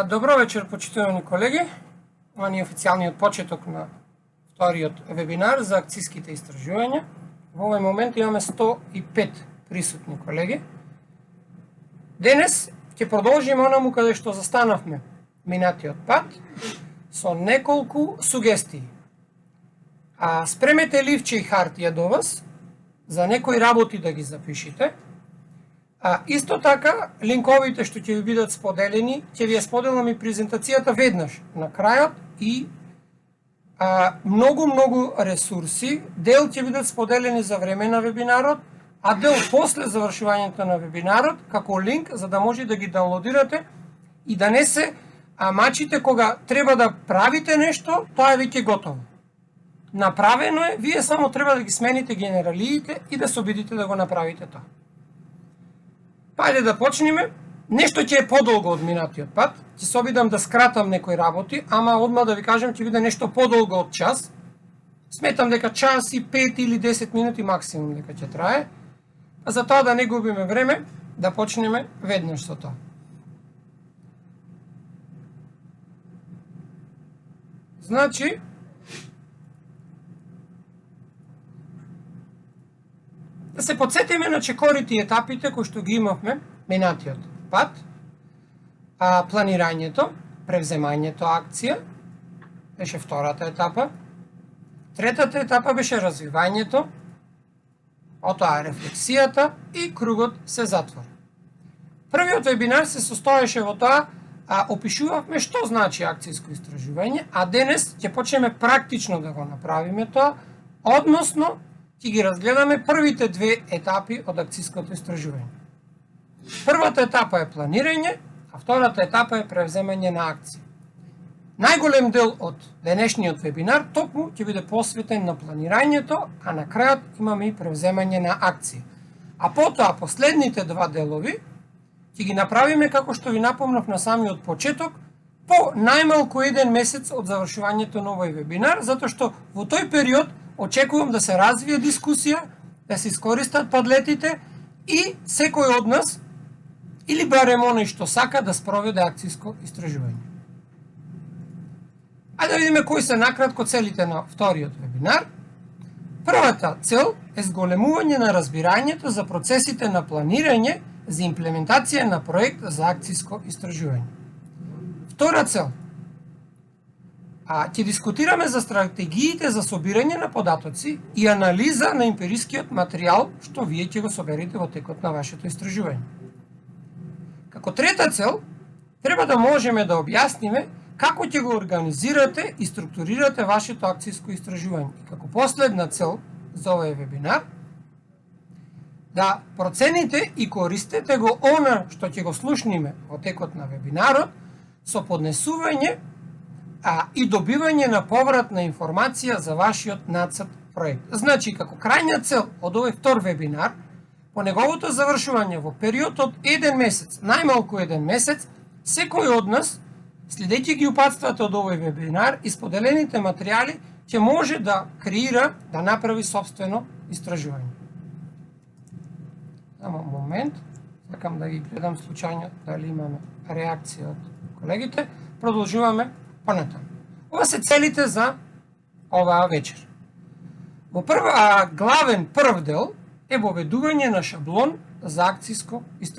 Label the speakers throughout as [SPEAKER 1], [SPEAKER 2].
[SPEAKER 1] Добро вечер, почитувани колеги. Ова е официјалниот почеток на вториот вебинар за акциските истражувања. Во овој момент имаме 105 присутни колеги. Денес ќе продолжиме онаму каде што застанавме минатиот пат со неколку сугестии. Спремете ливче и хартија до вас за некои работи да ги запишите. Исто така, линковите што ќе ви бидат споделени, ќе ви ја споделам и презентацијата веднаш на крајот и многу ресурси. Дел ќе бидат споделени за време на вебинарот, а дел после завршувањето на вебинарот како линк за да може да ги даунлодирате и да не се мачите кога треба да правите нешто, тоа е веќе готово. Направено е, вие само треба да ги смените генералиите и да се обидите да го направите тоа. Ајде да почнеме. Нешто ќе е подолго од минатиот пат. Ќе се обидам да скратам некои работи, ама одма да ви кажам ќе биде нешто подолго од час. Сметам дека час и 5 или 10 минути максимум дека ќе трае. За тоа да не губиме време, да почнеме веднаш со тоа. Значи, да се подсетиме на чекорите и етапите кои што ги имавме минатиот пат. Планирањето, превземањето акција беше втората етапа. Третата етапа беше развивањето, потоа рефлексијата и кругот се затвори. Првиот вебинар се состоеше во тоа, опишувавме што значи акциско истражување, а денес ќе почнеме практично да го направиме тоа, односно ќе ги разгледаме првите две етапи од акциското истражување. Првата етапа е планирање, а втората етапа е превземање на акции. Најголем дел од денешниот вебинар токму ќе биде посветен на планирањето, а на крајот имаме и превземање на акции. А потоа последните два делови ќе ги направиме како што ви напомнав на самиот почеток, по најмалку еден месец од завршувањето на овој вебинар, затоа што во тој период очекувам да се развие дискусија, да се искористат падлетите и секој од нас, или барем оној што сака да спроведе акциско истражување. Ајде да видиме кои се накратко целите на вториот вебинар. Првата цел е зголемување на разбирањето за процесите на планирање за имплементација на проект за акциско истражување. Втора цел ќе дискутираме за стратегиите за собирање на податоци и анализа на емпирискиот материјал што вие ќе го соберете во текот на вашето истражување. Како трета цел, треба да можеме да објасниме како ќе го организирате и структурирате вашето акциско истражување. И како последна цел за овој вебинар, да процените и користите го она што ќе го слушниме во текот на вебинарот со поднесување и добивање на повратна информација за вашиот нацрт проект. Значи, како крајна цел од овој втор вебинар, по неговото завршување во период од еден месец, најмалку еден месец, секој од нас, следејќи ги упатствата од овој вебинар и споделените материјали, ќе може да креира, да направи собствено истражување. Само момент, сакам да ги гледам случајно дали имаме реакција од колегите. Продолжуваме понатаму. Ова се целите за оваа вечер. Во главен прв дел е воведување на шаблон за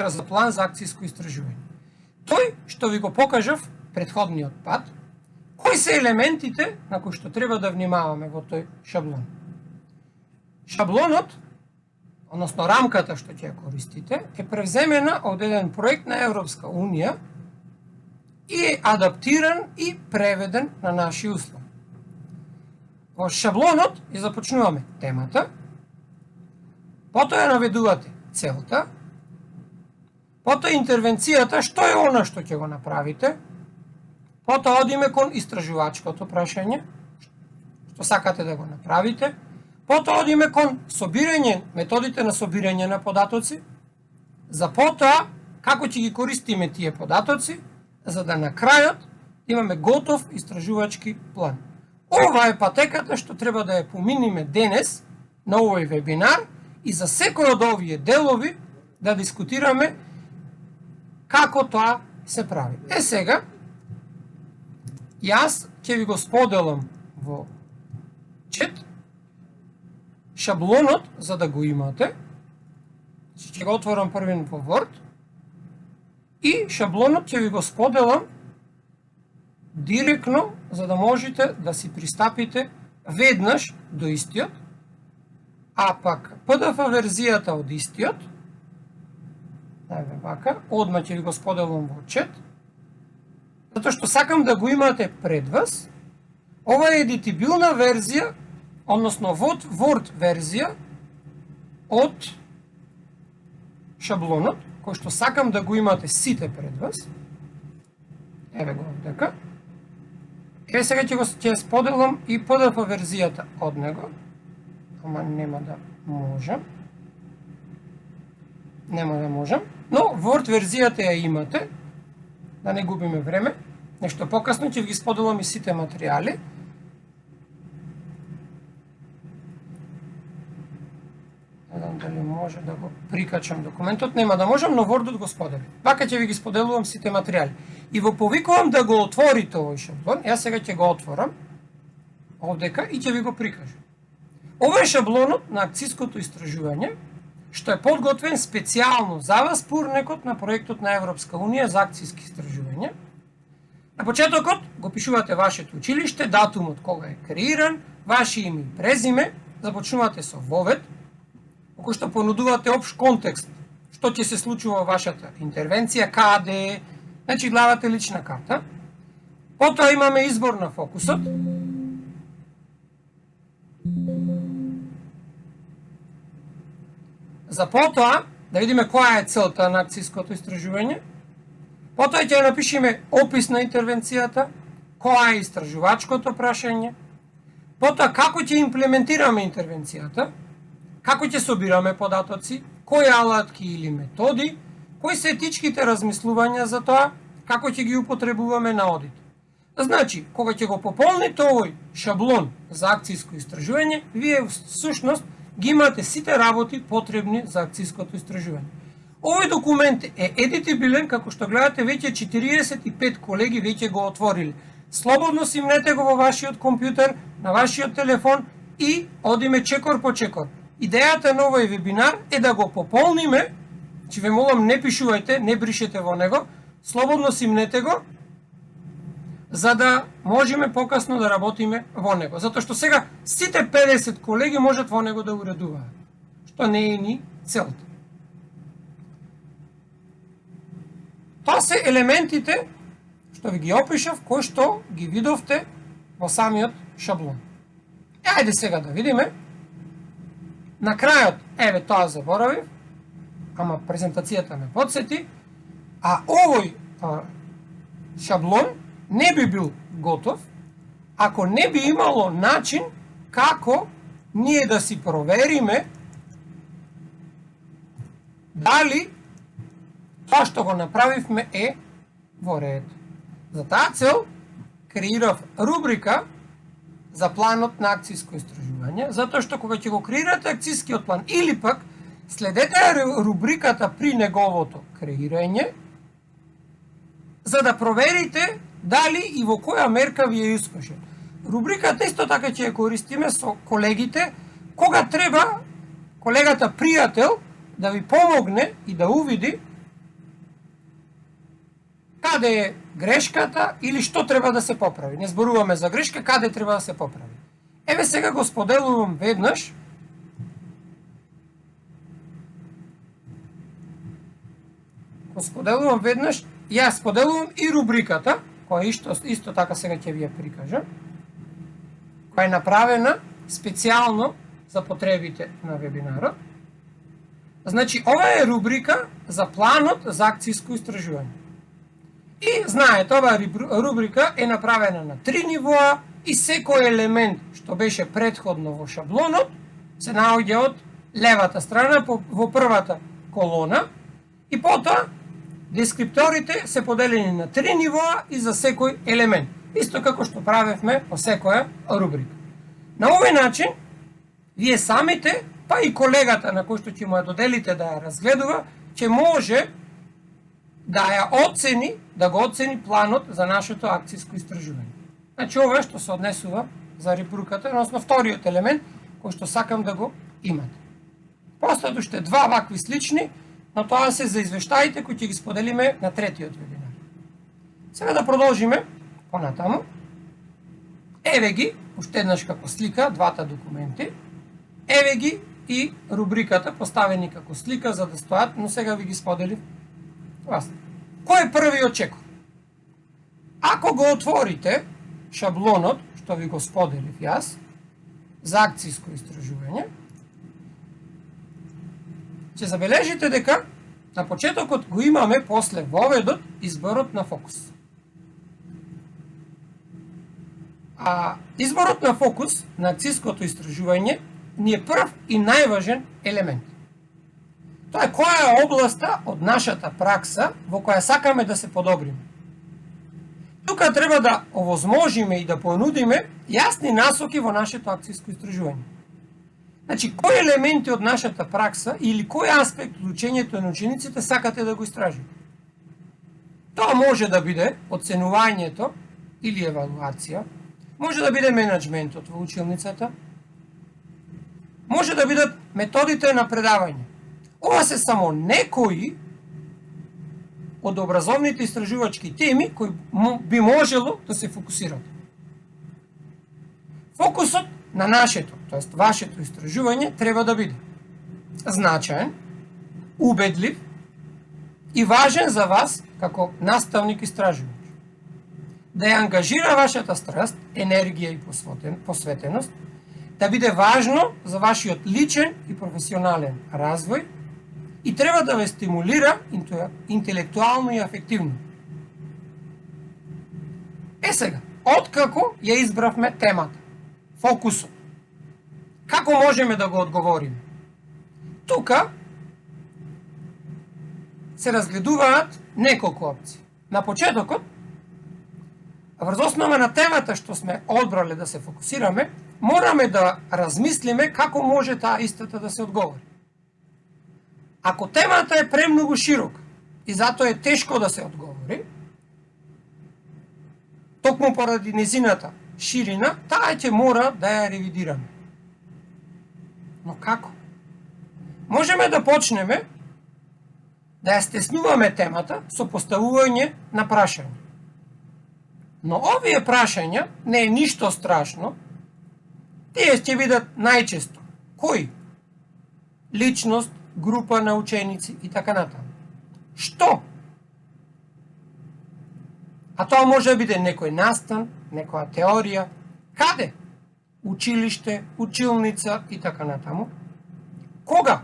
[SPEAKER 1] за план за акциско истражување. Тој што ви го покажав претходниот пат, кои се елементите на кои што треба да внимаваме во тој шаблон. Шаблонот, односно рамката што ќе ја користите, е превземена од еден проект на Европска Унија и е адаптиран и преведен на наши услови. Во шаблонот ја започнуваме темата, потоа ја наведувате целта, потоа интервенцијата, што е она што ќе го направите, потоа одиме кон истражувачкото прашање, што сакате да го направите, потоа одиме кон собирање, методите на собирање на податоци, за потоа како ќе ги користиме тие податоци, за да на крајот имаме готов истражувачки план. Ова е патеката што треба да ја поминиме денес на овој вебинар и за секој од овие делови да дискутираме како тоа се прави. Сега, Јас ќе ви го споделам во чет шаблонот за да го имате. Ќе го отворам првен во Word и шаблонот ќе ви го споделам директно за да можете да си пристапите веднаш до истиот, а пак PDF верзијата од истиот, вака, одма ќе ви го споделам во чет, затоа што сакам да го имате пред вас. Ова е едитибилна верзија, односно Word верзија од шаблонот, кој што сакам да го имате сите пред вас. Еве го овдека. Еве сега ќе споделам и PDF верзијата од него, ама нема да можам. Но Word верзијата ја имате, да не губиме време. Нешто покасно ќе ви ги споделам и сите материјали. Дали може да го прикачам документот, нема да можам, но Wordот го сподели. Вака ќе ви ги споделувам сите материјали. И во повикувам да го отворите овој шаблон. Јас сега ќе го отворам овдека и ќе ви го прикажам. Ова е шаблонот на акциското истражување, што е подготвен специјално за вас спорникот на проектот на Европска Унија за акциски истражувања. На почетокот го пишувате вашето училиште, датумот кога е креиран, ваше име и презиме, започнувате со вовед, кој што понудувате општ контекст, што ќе се случува во вашата интервенција, каде, значи главата лична карта. Потоа имаме избор на фокусот. За потоа, да видиме која е целта на акциското истражување. Потоа ќе напишеме опис на интервенцијата, која е истражувачкото прашање. Потоа како ќе имплементираме интервенцијата, како ќе собираме податоци, кои алатки или методи, кои се етичките размислувања за тоа, како ќе ги употребуваме на одит. Значи, кога ќе го пополните овој шаблон за акциско истражување, вие всушност ги имате сите работи потребни за акциското истражување. Овој документ е едитибилен, како што гледате, веќе 45 колеги веќе го отворили. Слободно симнете го во вашиот компјутер, на вашиот телефон и одиме чекор по чекор. Идејата на овој вебинар е да го пополниме, че ве молам не пишувајте, не бришете во него, слободно симнете го, за да можеме покасно да работиме во него. Затоа што сега сите 50 колеги можат во него да уредуваат, што не е ни целта. Тоа се елементите што ви ги опишав, кои што ги видовте во самиот шаблон. Ајде сега да видиме. На крајот, еве тоа заборавив, ама презентацијата ме подсети, а овој шаблон не би бил готов ако не би имало начин како ние да си провериме дали тоа што го направивме е во ред. За таа цел креирав рубрика за планот на акциско истражување, затоа што кога ќе го креирате акцискиот план или пак следете рубриката при неговото креирање, за да проверите дали и во која мерка ви е успешен. Рубриката исто така ќе ја користиме со колегите, кога треба колегата пријател да ви помогне и да увиди каде е грешката или што треба да се поправи. Не зборуваме за грешка, каде треба да се поправи. Еве сега го споделувам веднаш. Јас споделувам и рубриката, која исто така сега ќе ви ја прикажам, која е направена специјално за потребите на вебинарот. Значи, ова е рубрика за планот за акциско истражување. И знаете, оваа рубрика е направена на 3 нивоа и секој елемент што беше претходно во шаблонот се наоѓа од левата страна во првата колона и потоа дескрипторите се поделени на 3 нивоа и за секој елемент, исто како што правевме по секоја рубрика. На овој начин, вие самите, па и колегата на кој што ќе му ја доделите да ја разгледува, ќе може да ја оцени, да го оцени планот за нашето акциско истражување. Значи ова е што се однесува за репоруката, односно вториот елемент кој што сакам да го имате. После уште два вакви слични, но тоа се за извештаите кои ќе ги споделиме на третиот вебинар. Сега да продолжиме понатаму. Еве ги, уште еднаш како слика, двата документи. Еве ги и рубриката поставени како слика за да стојат, но сега ви ги споделив. Кој е првиот чекор? Ако го отворите шаблонот, што ви го споделив јас, за акциско истражување, ќе забележите дека на почетокот го имаме после воведот изборот на фокус. А изборот на фокус на акциското истражување ни е прв и најважен елемент. Тоа е која е областа од нашата пракса во која сакаме да се подобриме. Тука треба да овозможиме и да понудиме јасни насоки во нашето акциско истражување. Значи, кои елементи од нашата пракса или кој аспект од учењето на учениците сакате да го истражите? Тоа може да биде оценувањето или евалуација, може да биде менеджментот во училницата, може да бидат методите на предавање. Ова се само некои од образовните истражувачки теми кои би можело да се фокусират. Фокусот на нашето, тоест вашето истражување треба да биде значаен, убедлив и важен за вас како наставник истражувач. Да ја ангажира вашата страст, енергија и посветеност, да биде важно за вашиот личен и професионален развој и треба да ве стимулира интелектуално и афективно. Сега, откако ја избравме темата, фокусот, како можеме да го одговориме? Тука се разгледуваат неколку опции. На почетокот, врз основа на темата што сме одбрале да се фокусираме, мораме да размислиме како може таа истата да се одговори. Ако темата е премногу широка и затоа е тешко да се одговори, токму поради незината ширина, таа ќе мора да ја ревидираме. Но како? Можеме да почнеме да ја стеснуваме темата со поставување на прашања. Но овие прашања не е ништо страшно. Тие ќе бидат најчесто кој? Личност, група на ученици и така натаму. Што? А тоа може да биде некој настан, некоја теорија, каде? Училиште, училница и така натаму. Кога?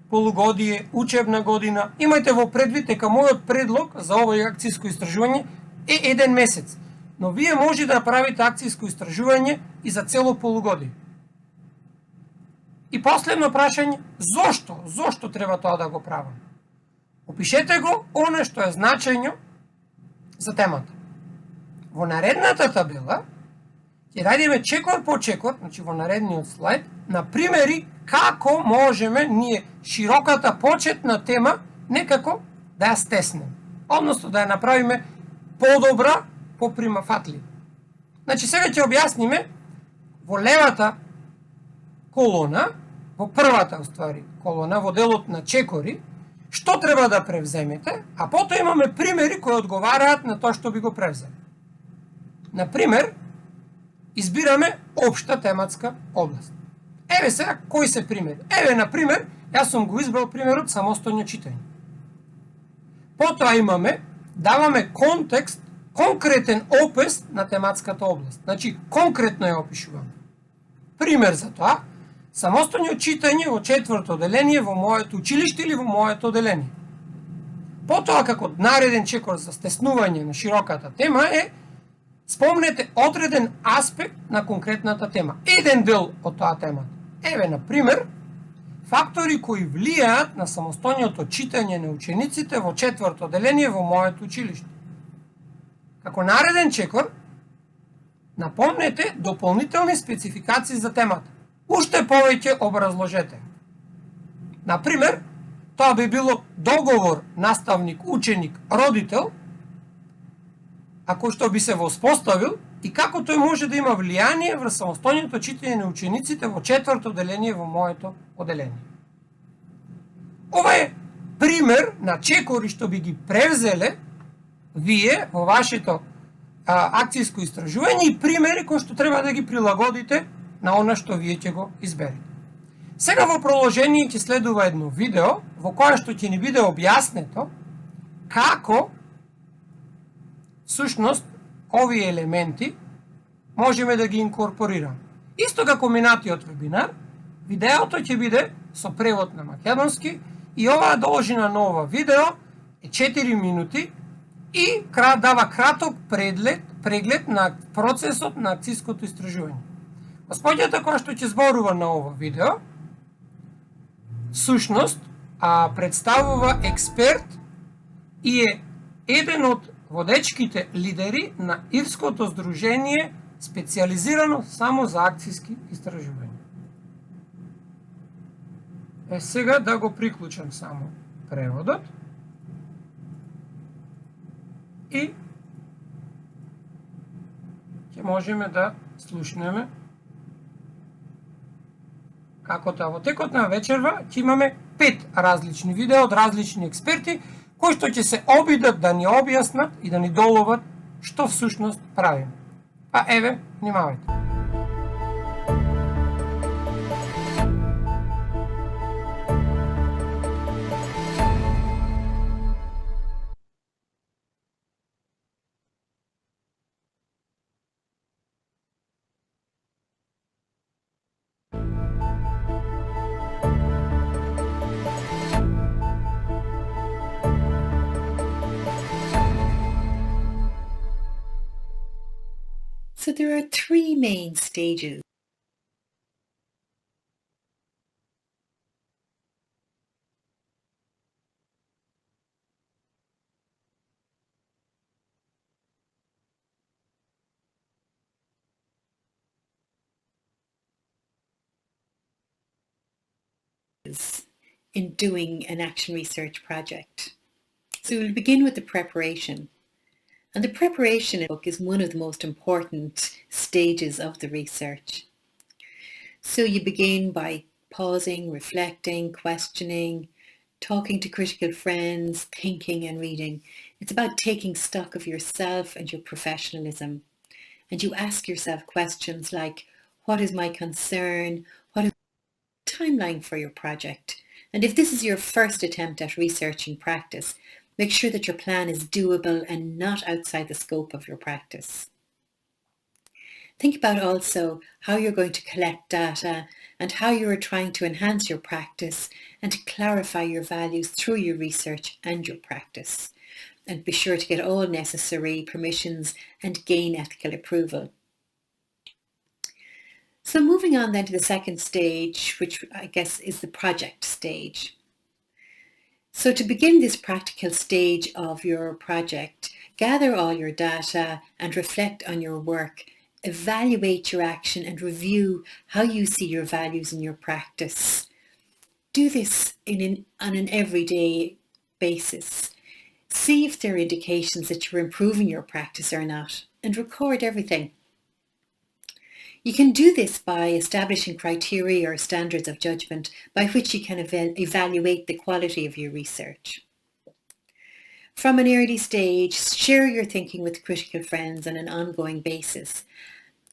[SPEAKER 1] Полугодие, учебна година. Имајте во предвид дека мојот предлог за овој акциско истражување е 1 месец, но вие може да правите акциско истражување и за цело полугодие. И последно прашање, зошто? Зошто треба тоа да го правам? Опишете го оно што е значајно за темата. Во наредната табела ќе радиме чекор по чекор, значи во наредниот слайд, на примери како можеме ние широката почетна тема некако да ја стеснеме, односно да ја направиме подобра, попримафатлива. Значи сега ќе објасниме во левата колона, во првата уствари колона, во делот на чекори, што треба да превземете, а потоа имаме примери кои одговараат на тоа што би го превзели. Например, избираме општа тематска област. Еве сега кои се примери. Еве, например, јас сум го избрал примерот самостојно читање. Потоа имаме, даваме контекст, конкретен опис на тематската област. Значи, конкретно ја опишуваме. Пример за тоа, самостојно читање во 4-то оделение во моето училиште или во моето оделение. Потоа, како нареден чекор за стеснување на широката тема е, спомнете одреден аспект на конкретната тема. Еден дел од тоа темата. Еве, например, фактори кои влијаат на самостојното читање на учениците во 4-то оделение во моето училиште. Како нареден чекор, напомнете дополнителни спецификации за темата. Уште повеќе образложете. Например, тоа би било договор наставник, ученик, родител а кој што би се воспоставил и како тој може да има влијание врз самостојното читање на учениците во четврто одделение во моето одделение. Ова е пример на чекори што би ги превзеле вие во вашето акциско истражување и примери кои што треба да ги прилагодите на она што вие ќе го изберете. Сега во продолжение ќе следува едно видео во кое што ќе ни биде објаснето како всушност овие елементи можеме да ги инкорпорираме. Исто како минатиот вебинар, видеото ќе биде со превод на македонски и оваа должина на ова видео е 4 минути и дава краток преглед на процесот на акциското истражување. Господјата која што ќе зборува на ова видео, всушност представува експерт и е еден од водечките лидери на Ирското здружение специализирано само за акциски истражувања. Сега да го приклучам само преводот и ќе можеме да слушнеме како тоа во текот на вечерва ќе имаме 5 различни видеа од различни експерти кои што ќе се обидат да ни објаснат и да ни доловат што всушност правиме. Па еве, внимавајте.
[SPEAKER 2] So there are 3 main stages. In doing an action research project. So we'll begin with the preparation. And the preparation book is one of the most important stages of the research. So you begin by pausing, reflecting, questioning, talking to critical friends, thinking and reading. It's about taking stock of yourself and your professionalism. And you ask yourself questions like, what is my concern? What is the timeline for your project? And if this is your first attempt at research in practice, make sure that your plan is doable and not outside the scope of your practice. Think about also how you're going to collect data and how you are trying to enhance your practice and to clarify your values through your research and your practice. And be sure to get all necessary permissions and gain ethical approval. So moving on then to the second stage, which I guess is the project stage. So to begin this practical stage of your project, gather all your data and reflect on your work, evaluate your action and review how you see your values in your practice. Do this on an everyday basis. See if there are indications that you're improving your practice or not, and record everything. You can do this by establishing criteria or standards of judgment by which you can evaluate the quality of your research. From an early stage, share your thinking with critical friends on an ongoing basis.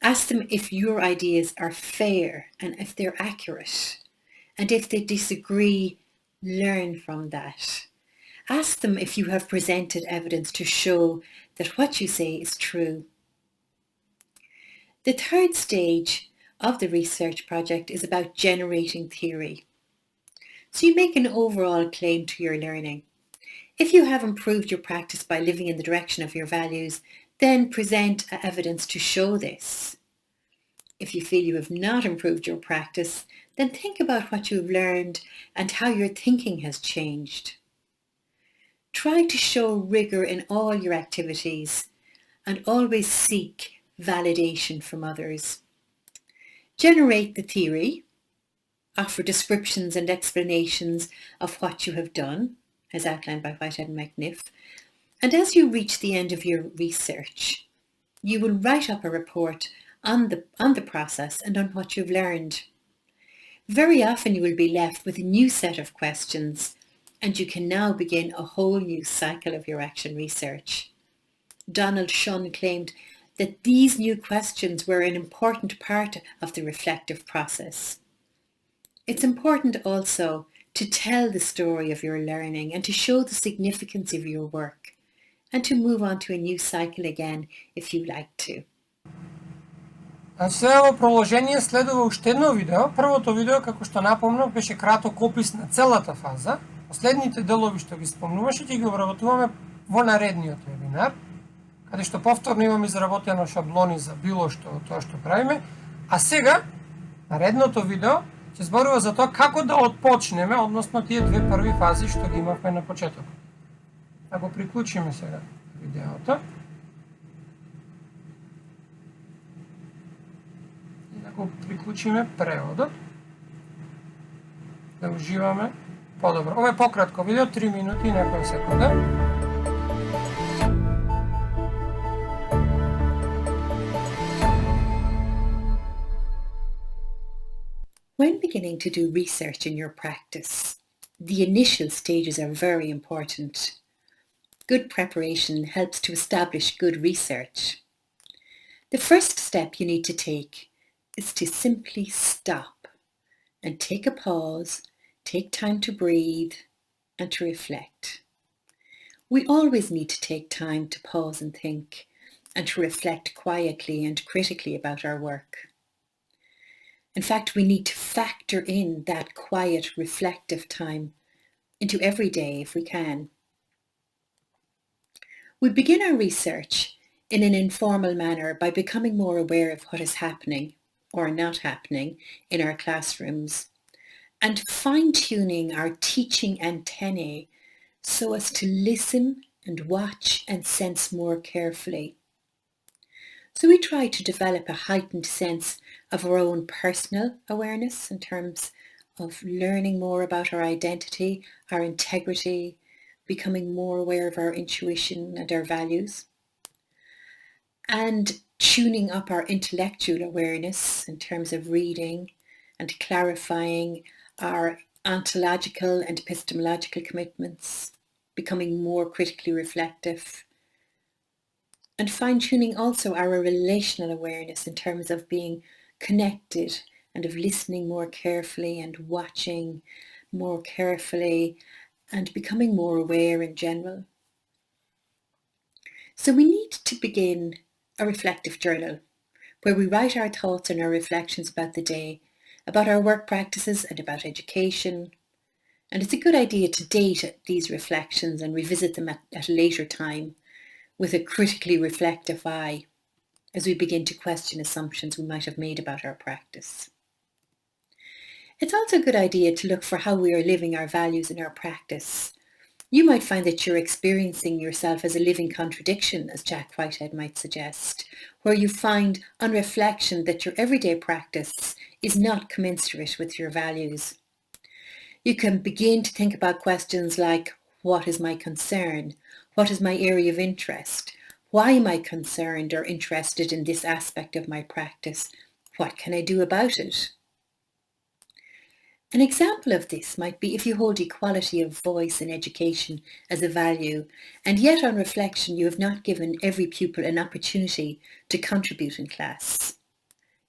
[SPEAKER 2] Ask them if your ideas are fair and if they're accurate. And if they disagree, learn from that. Ask them if you have presented evidence to show that what you say is true. The third stage of the research project is about generating theory. So you make an overall claim to your learning. If you have improved your practice by living in the direction of your values, then present evidence to show this. If you feel you have not improved your practice, then think about what you've learned and how your thinking has changed. Try to show rigor in all your activities and always seek validation from others. Generate the theory, offer descriptions and explanations of what you have done, as outlined by Whitehead and McNiff, And as you reach the end of your research, you will write up a report on the process and on what you've learned. Very often you will be left with a new set of questions, and you can now begin a whole new cycle of your action research. Donald Shun claimed that these new questions were an important part of the reflective process. It's important also to tell the story of your learning and to show the significance of your work, and to move on to a new cycle again if you like to.
[SPEAKER 1] Значи сега во продолжение следува уште едно видео. Првото видео, како што напомнав, беше краток опис на целата фаза. Последните делови што ги спомнуваше, ќе ги обработуваме во наредниот вебинар, каде што повторно имаме изработено шаблони за било што тоа што правиме. А сега, наредното видео, ќе зборува за тоа како да отпочнеме, односно тие две први фази што ги имавме на почеток. Да го приклучиме сега видеото. И да го приклучиме преводот. Да уживаме подобро. Ова е пократко видео, 3 минути и некоја секунда.
[SPEAKER 2] When beginning to do research in your practice, the initial stages are very important. Good preparation helps to establish good research. The first step you need to take is to simply stop and take a pause, take time to breathe and to reflect. We always need to take time to pause and think and to reflect quietly and critically about our work. In fact, we need to factor in that quiet, reflective time into every day if we can. We begin our research in an informal manner by becoming more aware of what is happening or not happening in our classrooms and fine-tuning our teaching antennae so as to listen and watch and sense more carefully. So we try to develop a heightened sense of our own personal awareness in terms of learning more about our identity, our integrity, becoming more aware of our intuition and our values, and tuning up our intellectual awareness in terms of reading and clarifying our ontological and epistemological commitments, becoming more critically reflective, and fine-tuning also our relational awareness in terms of being connected and of listening more carefully and watching more carefully and becoming more aware in general. So we need to begin a reflective journal where we write our thoughts and our reflections about the day, about our work practices and about education. And it's a good idea to date these reflections and revisit them at a later time with a critically reflective eye as we begin to question assumptions we might have made about our practice. It's also a good idea to look for how we are living our values in our practice. You might find that you're experiencing yourself as a living contradiction, as Jack Whitehead might suggest, where you find on reflection that your everyday practice is not commensurate with your values. You can begin to think about questions like, what is my concern? What is my area of interest? Why am I concerned or interested in this aspect of my practice? What can I do about it? An example of this might be if you hold equality of voice in education as a value, and yet on reflection you have not given every pupil an opportunity to contribute in class.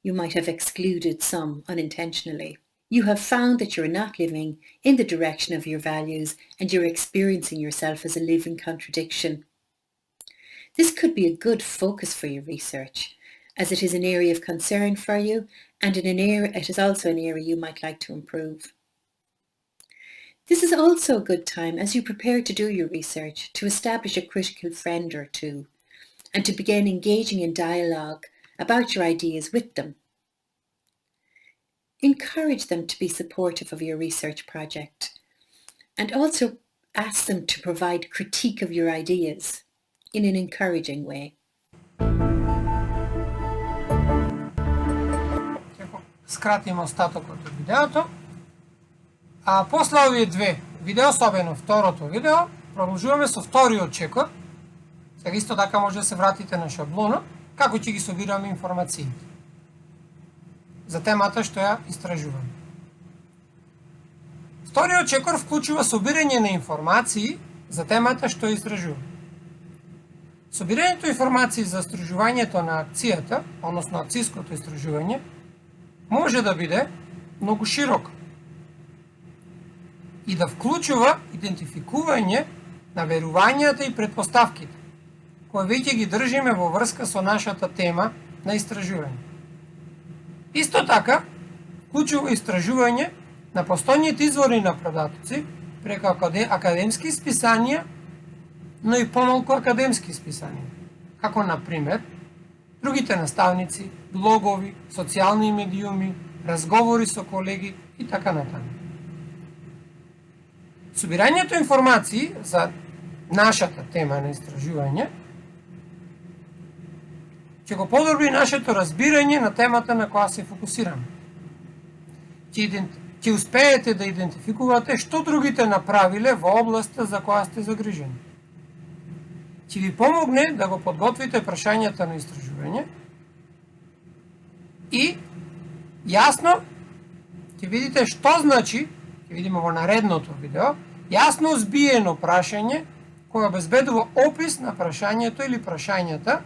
[SPEAKER 2] You might have excluded some unintentionally. You have found that you're not living in the direction of your values and you're experiencing yourself as a living contradiction. This could be a good focus for your research, as it is an area of concern for you and it is also an area you might like to improve. This is also a good time as you prepare to do your research to establish a critical friend or two and to begin engaging in dialogue about your ideas with them. Encourage them to be supportive of your research project and also ask them to provide critique of your ideas in an encouraging way.
[SPEAKER 1] Скратиме остатокот од видеото. А после овие две видео, особено второто видео, продолжуваме со вториот чекор, Сега исто така може да се вратите на шаблона, како ќе ги собираме информациите за темата што ја истражуваме. Вториот чекор вклучува собирање на информации за темата што ја истражуваме. Собирањето информации за истражувањето на акцијата, односно акциското истражување, може да биде многу широко и да вклучува идентификување на верувањата и претпоставките, кои веќе ги држиме во врска со нашата тема на истражување. Исто така, вклучува истражување на постојните извори на податоци преку академски списанија, но и помалку академски списанија, како например другите наставници, блогови, социјални медиуми, разговори со колеги и така натаму. Собирањето информации за нашата тема на истражување ќе го подобри нашето разбирање на темата на која се фокусираме. Ќе успеете да идентификувате што другите направиле во областа за која сте загрижени. Ќе ви помогне да го подготвите прашањата на истражување и јасно ќе видите што значи, ќе видиме во наредното видео, јасно збиено прашање кој обезбедува опис на прашањето или прашањата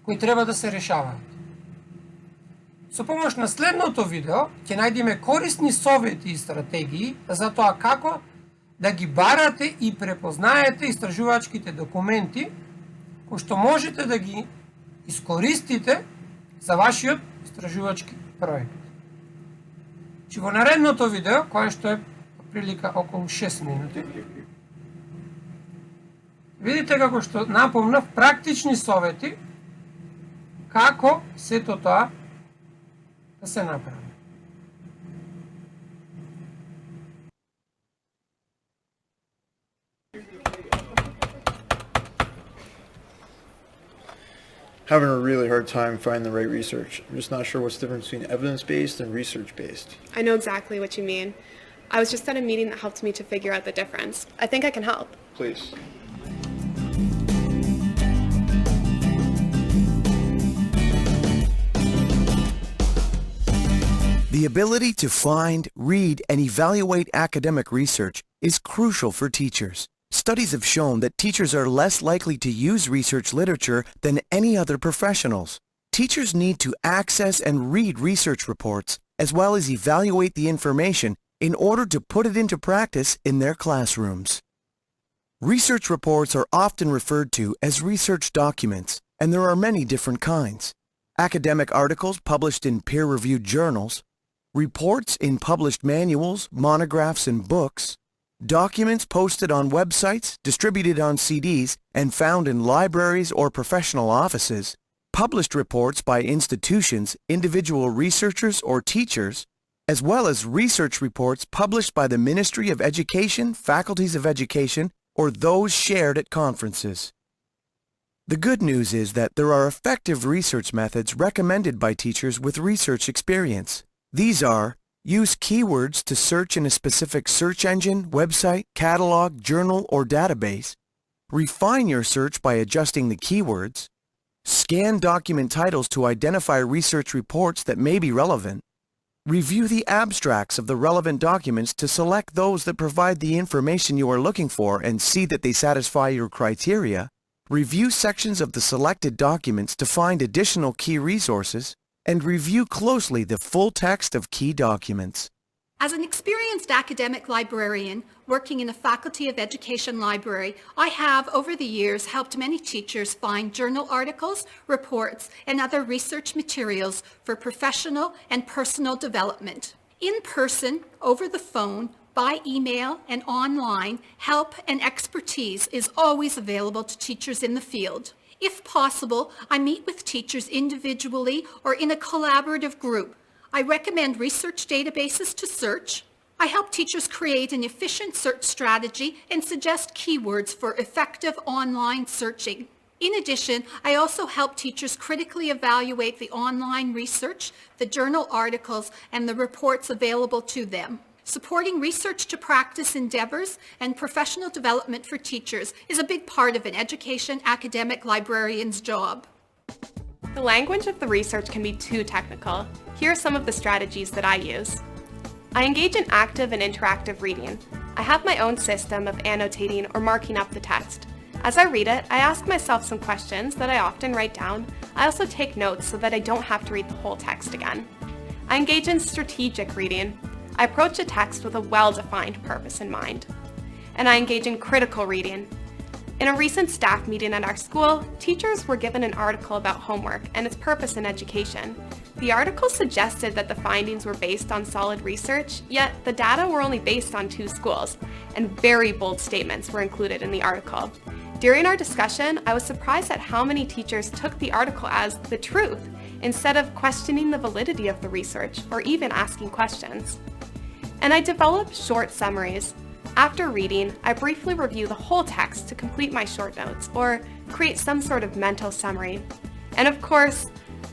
[SPEAKER 1] кои треба да се решаваат. Со помош на следното видео ќе најдеме корисни совети и стратегии за тоа како да ги барате и препознаете истражувачките документи кои што можете да ги искористите за вашиот истражувачки проект. Че во наредното видео, кое што е прилика околу 6 минути, видите како што напомнав практични совети како сето тоа да се направи.
[SPEAKER 3] Having a really hard time finding the right research. I'm just not sure what's the difference between evidence-based and research-based.
[SPEAKER 4] I know exactly what you mean. I was just at a meeting that helped me to figure out the difference. I think I can help.
[SPEAKER 3] Please.
[SPEAKER 5] The ability to find, read, and evaluate academic research is crucial for teachers. Studies have shown that teachers are less likely to use research literature than any other professionals. Teachers need to access and read research reports as well as evaluate the information in order to put it into practice in their classrooms. Research reports are often referred to as research documents, and there are many different kinds. Academic articles published in peer-reviewed journals, reports in published manuals, monographs, and books, documents posted on websites, distributed on CDs, and found in libraries or professional offices, published reports by institutions, individual researchers, or teachers, as well as research reports published by the Ministry of Education, faculties of education, or those shared at conferences. The good news is that there are effective research methods recommended by teachers with research experience. These are: use keywords to search in a specific search engine, website, catalog, journal, or database. Refine your search by adjusting the keywords. Scan document titles to identify research reports that may be relevant. Review the abstracts of the relevant documents to select those that provide the information you are looking for and see that they satisfy your criteria. Review sections of the selected documents to find additional key resources, and review closely the full text of key documents.
[SPEAKER 6] As an experienced academic librarian working in a Faculty of Education library, I have, over the years, helped many teachers find journal articles, reports, and other research materials for professional and personal development. In person, over the phone, by email, and online, help and expertise is always available to teachers in the field. If possible, I meet with teachers individually or in a collaborative group. I recommend research databases to search. I help teachers create an efficient search strategy and suggest keywords for effective online searching. In addition, I also help teachers critically evaluate the online research, the journal articles, and the reports available to them. Supporting research to practice endeavors and professional development for teachers is a big part of an education academic librarian's job.
[SPEAKER 4] The language of the research can be too technical. Here are some of the strategies that I use. I engage in active and interactive reading. I have my own system of annotating or marking up the text. As I read it, I ask myself some questions that I often write down. I also take notes so that I don't have to read the whole text again. I engage in strategic reading. I approach a text with a well-defined purpose in mind. And I engage in critical reading. In a recent staff meeting at our school, teachers were given an article about homework and its purpose in education. The article suggested that the findings were based on solid research, yet the data were only based on 2 schools, and very bold statements were included in the article. During our discussion, I was surprised at how many teachers took the article as the truth, instead of questioning the validity of the research or even asking questions. And I developed short summaries. After reading, I briefly review the whole text to complete my short notes or create some sort of mental summary. And of course,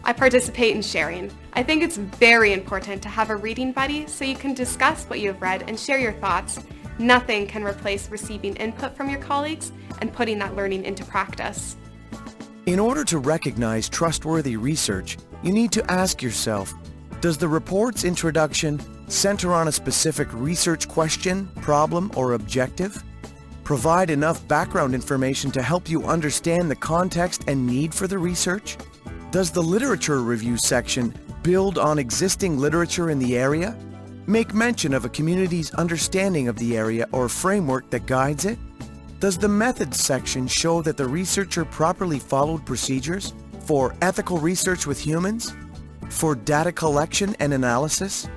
[SPEAKER 4] I participate in sharing. I think it's very important to have a reading buddy so you can discuss what you have read and share your thoughts. Nothing can replace receiving input from your colleagues and putting that learning into practice.
[SPEAKER 5] In order to recognize trustworthy research, you need to ask yourself, does the report's introduction center on a specific research question, problem, or objective? Provide enough background information to help you understand the context and need for the research? Does the literature review section build on existing literature in the area? Make mention of a community's understanding of the area or framework that guides it? Does the methods section show that the researcher properly followed procedures for ethical research with humans? For data collection and analysis?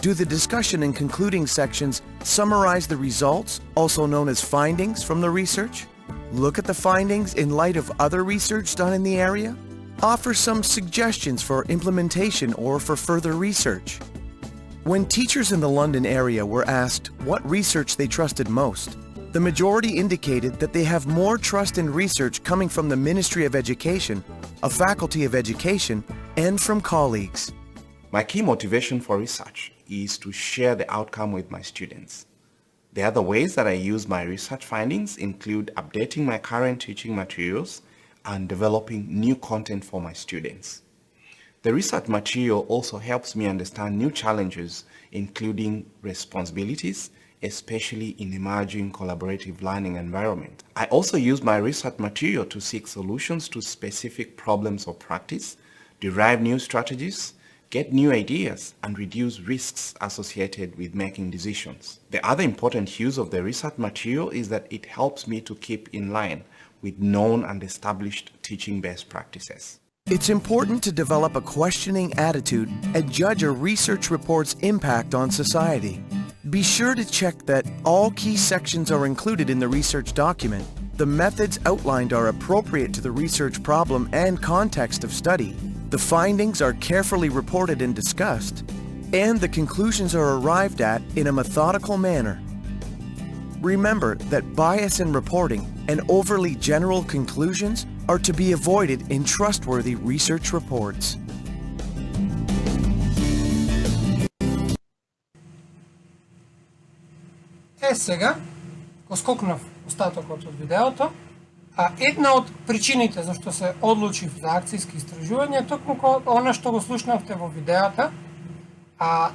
[SPEAKER 5] Do the discussion and concluding sections summarize the results, also known as findings, from the research? Look at the findings in light of other research done in the area? Offer some suggestions for implementation or for further research. When teachers in the London area were asked what research they trusted most, the majority indicated that they have more trust in research coming from the Ministry of Education, a Faculty of Education, and from colleagues.
[SPEAKER 7] My key motivation for research is to share the outcome with my students. The other ways that I use my research findings include updating my current teaching materials and developing new content for my students. The research material also helps me understand new challenges, including responsibilities, especially in emerging collaborative learning environment. I also use my research material to seek solutions to specific problems or practice, derive new strategies, get new ideas, and reduce risks associated with making decisions. The other important use of the research material is that it helps me to keep in line with known and established teaching best practices.
[SPEAKER 5] It's important to develop a questioning attitude and judge a research report's impact on society. Be sure to check that all key sections are included in the research document, the methods outlined are appropriate to the research problem and context of study, the findings are carefully reported and discussed, and the conclusions are arrived at in a methodical manner. Remember that bias in reporting and overly general conclusions are to be avoided in trustworthy research reports.
[SPEAKER 1] Сега го скокнав остатокот од видеото, а една од причините зашто се одлучив за акциски истражувања е токму она што го слушнавте во видеото,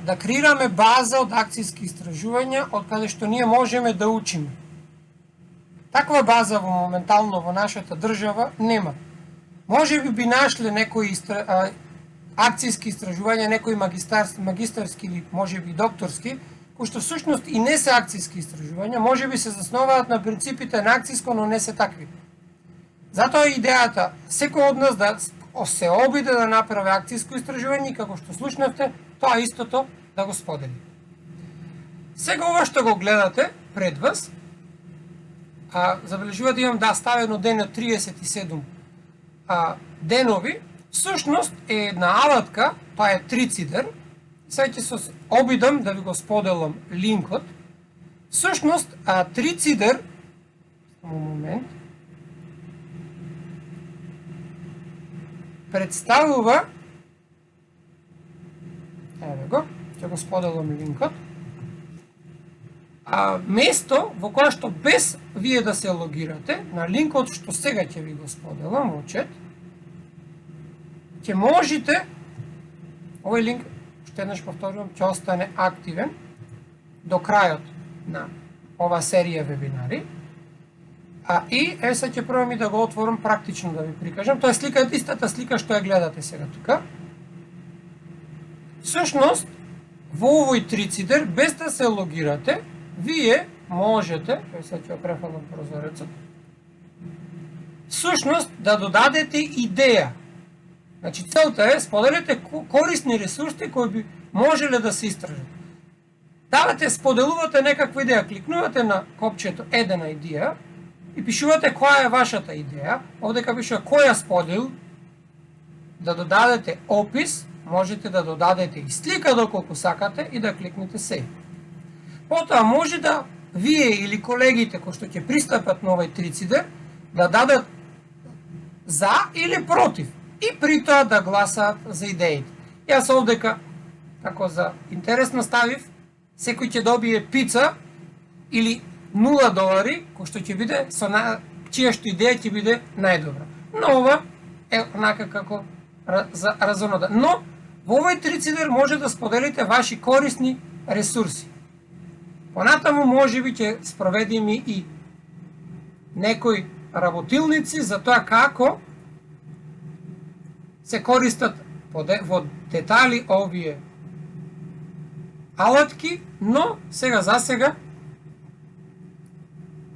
[SPEAKER 1] да креираме база од акциски истражувања од каде што ние можеме да учиме. Таква база моментално во нашата држава нема. Може би нашле некои акциски истражувања, некои магистарски или може би докторски, кои што всушност и не се акциски истражувања, може би се засноваат на принципите на акциско, но не се такви. Затоа идејата секој од нас да се обиде да направи акциско истражување и како што слушнавте, тоа истото да го сподели. Сега ова што го гледате пред вас, забележувате имам ставено денот 37 денови, всушност е една алатка, тоа е трицидер. Сега ќе се обидам да ви го споделам линкот. Всушност, трицидер, момент, представува, еве го, ќе го споделам линкот. место во кое што без вие да се логирате, на линкот што сега ќе ви го споделам во чат, ќе можете, овој линк, што еднаш повторувам, ќе остане активен до крајот на ова серија вебинари. И сега ќе пробам и да го отворам практично да ви прикажам. Тоа е слика, истата слика што ја гледате сега тука. Всушност, во овој трицидер, без да се логирате, вие можете, сега ќе префалам прозорецот, всушност да додадете идеја. Значи, целта е споделите корисни ресурси кои би можеле да се истражат. Давате, споделувате некаква идеја, кликнувате на копчето едена идеја и пишувате која е вашата идеја. Овдека пишува која сподел, да додадете опис, можете да додадете и слика доколку сакате и да кликнете save. Потоа може да вие или колегите кои што ќе пристапат на овој трицидер да дадат за или против и при тоа да гласаат за идеите. Јас овдека, како за интересно ставив, секој ќе добие пица или $0, кој што ќе биде со чија што идеја ќе биде најдобра. Но ова е онака како за разумно. Но во овој трицидер може да споделите ваши корисни ресурси. Понатаму можеби ќе спроведиме и некои работилници за тоа како се користат во детали овие алатки, но сега за сега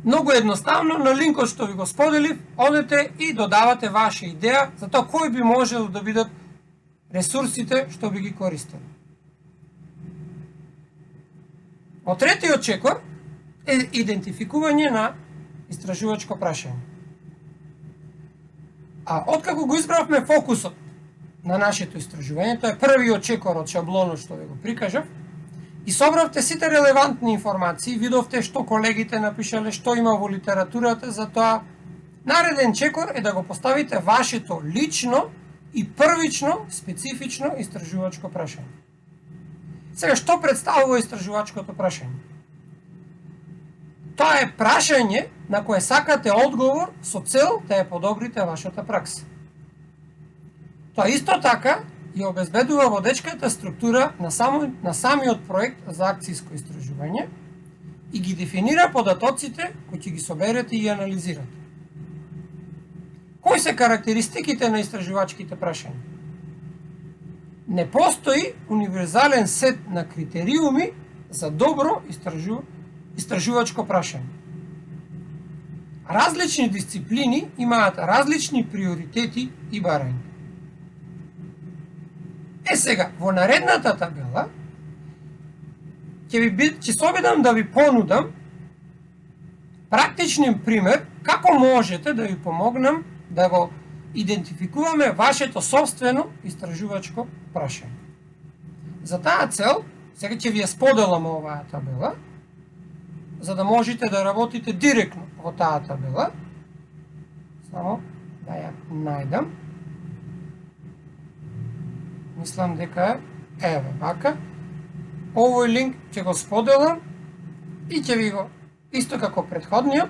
[SPEAKER 1] многу едноставно на линкот што ви го споделив, одете и додавате ваша идеја за тоа кои би можело да бидат ресурсите што би ги користели. Третиот чекор е идентификување на истражувачко прашање. Откако го избравме фокусот на нашето истражување, тоа е првиот чекор од шаблонот што ви го прикажав, и собравте сите релевантни информации, видовте што колегите напишале, што има во литературата, за тоа нареден чекор е да го поставите вашето лично и првично специфично истражувачко прашање. Сега, што представува истражувачкото прашање? Тоа е прашање на кое сакате одговор со цел да ја подобрите вашата пракса. Тоа исто така ја обезбедува водечката структура на самиот проект за акциско истражување и ги дефинира податоците кои ќе ги соберете и анализирате. Кои се карактеристиките на истражувачките прашања? Не постои универзален сет на критериуми за добро истражувачко прашање. Различни дисциплини имаат различни приоритети и барања. Сега, во наредната табела, ќе се обидам да ви понудам практичен пример како можете да ви помогнам да го идентификуваме вашето собствено истражувачко прашање. За таа цел, сега ќе ви ја споделам оваа табела, за да можете да работите директно во таа табела. Само да ја најдам. Мислам дека еве вака. Овој линк ќе го споделам и ќе ви го, исто како претходниот,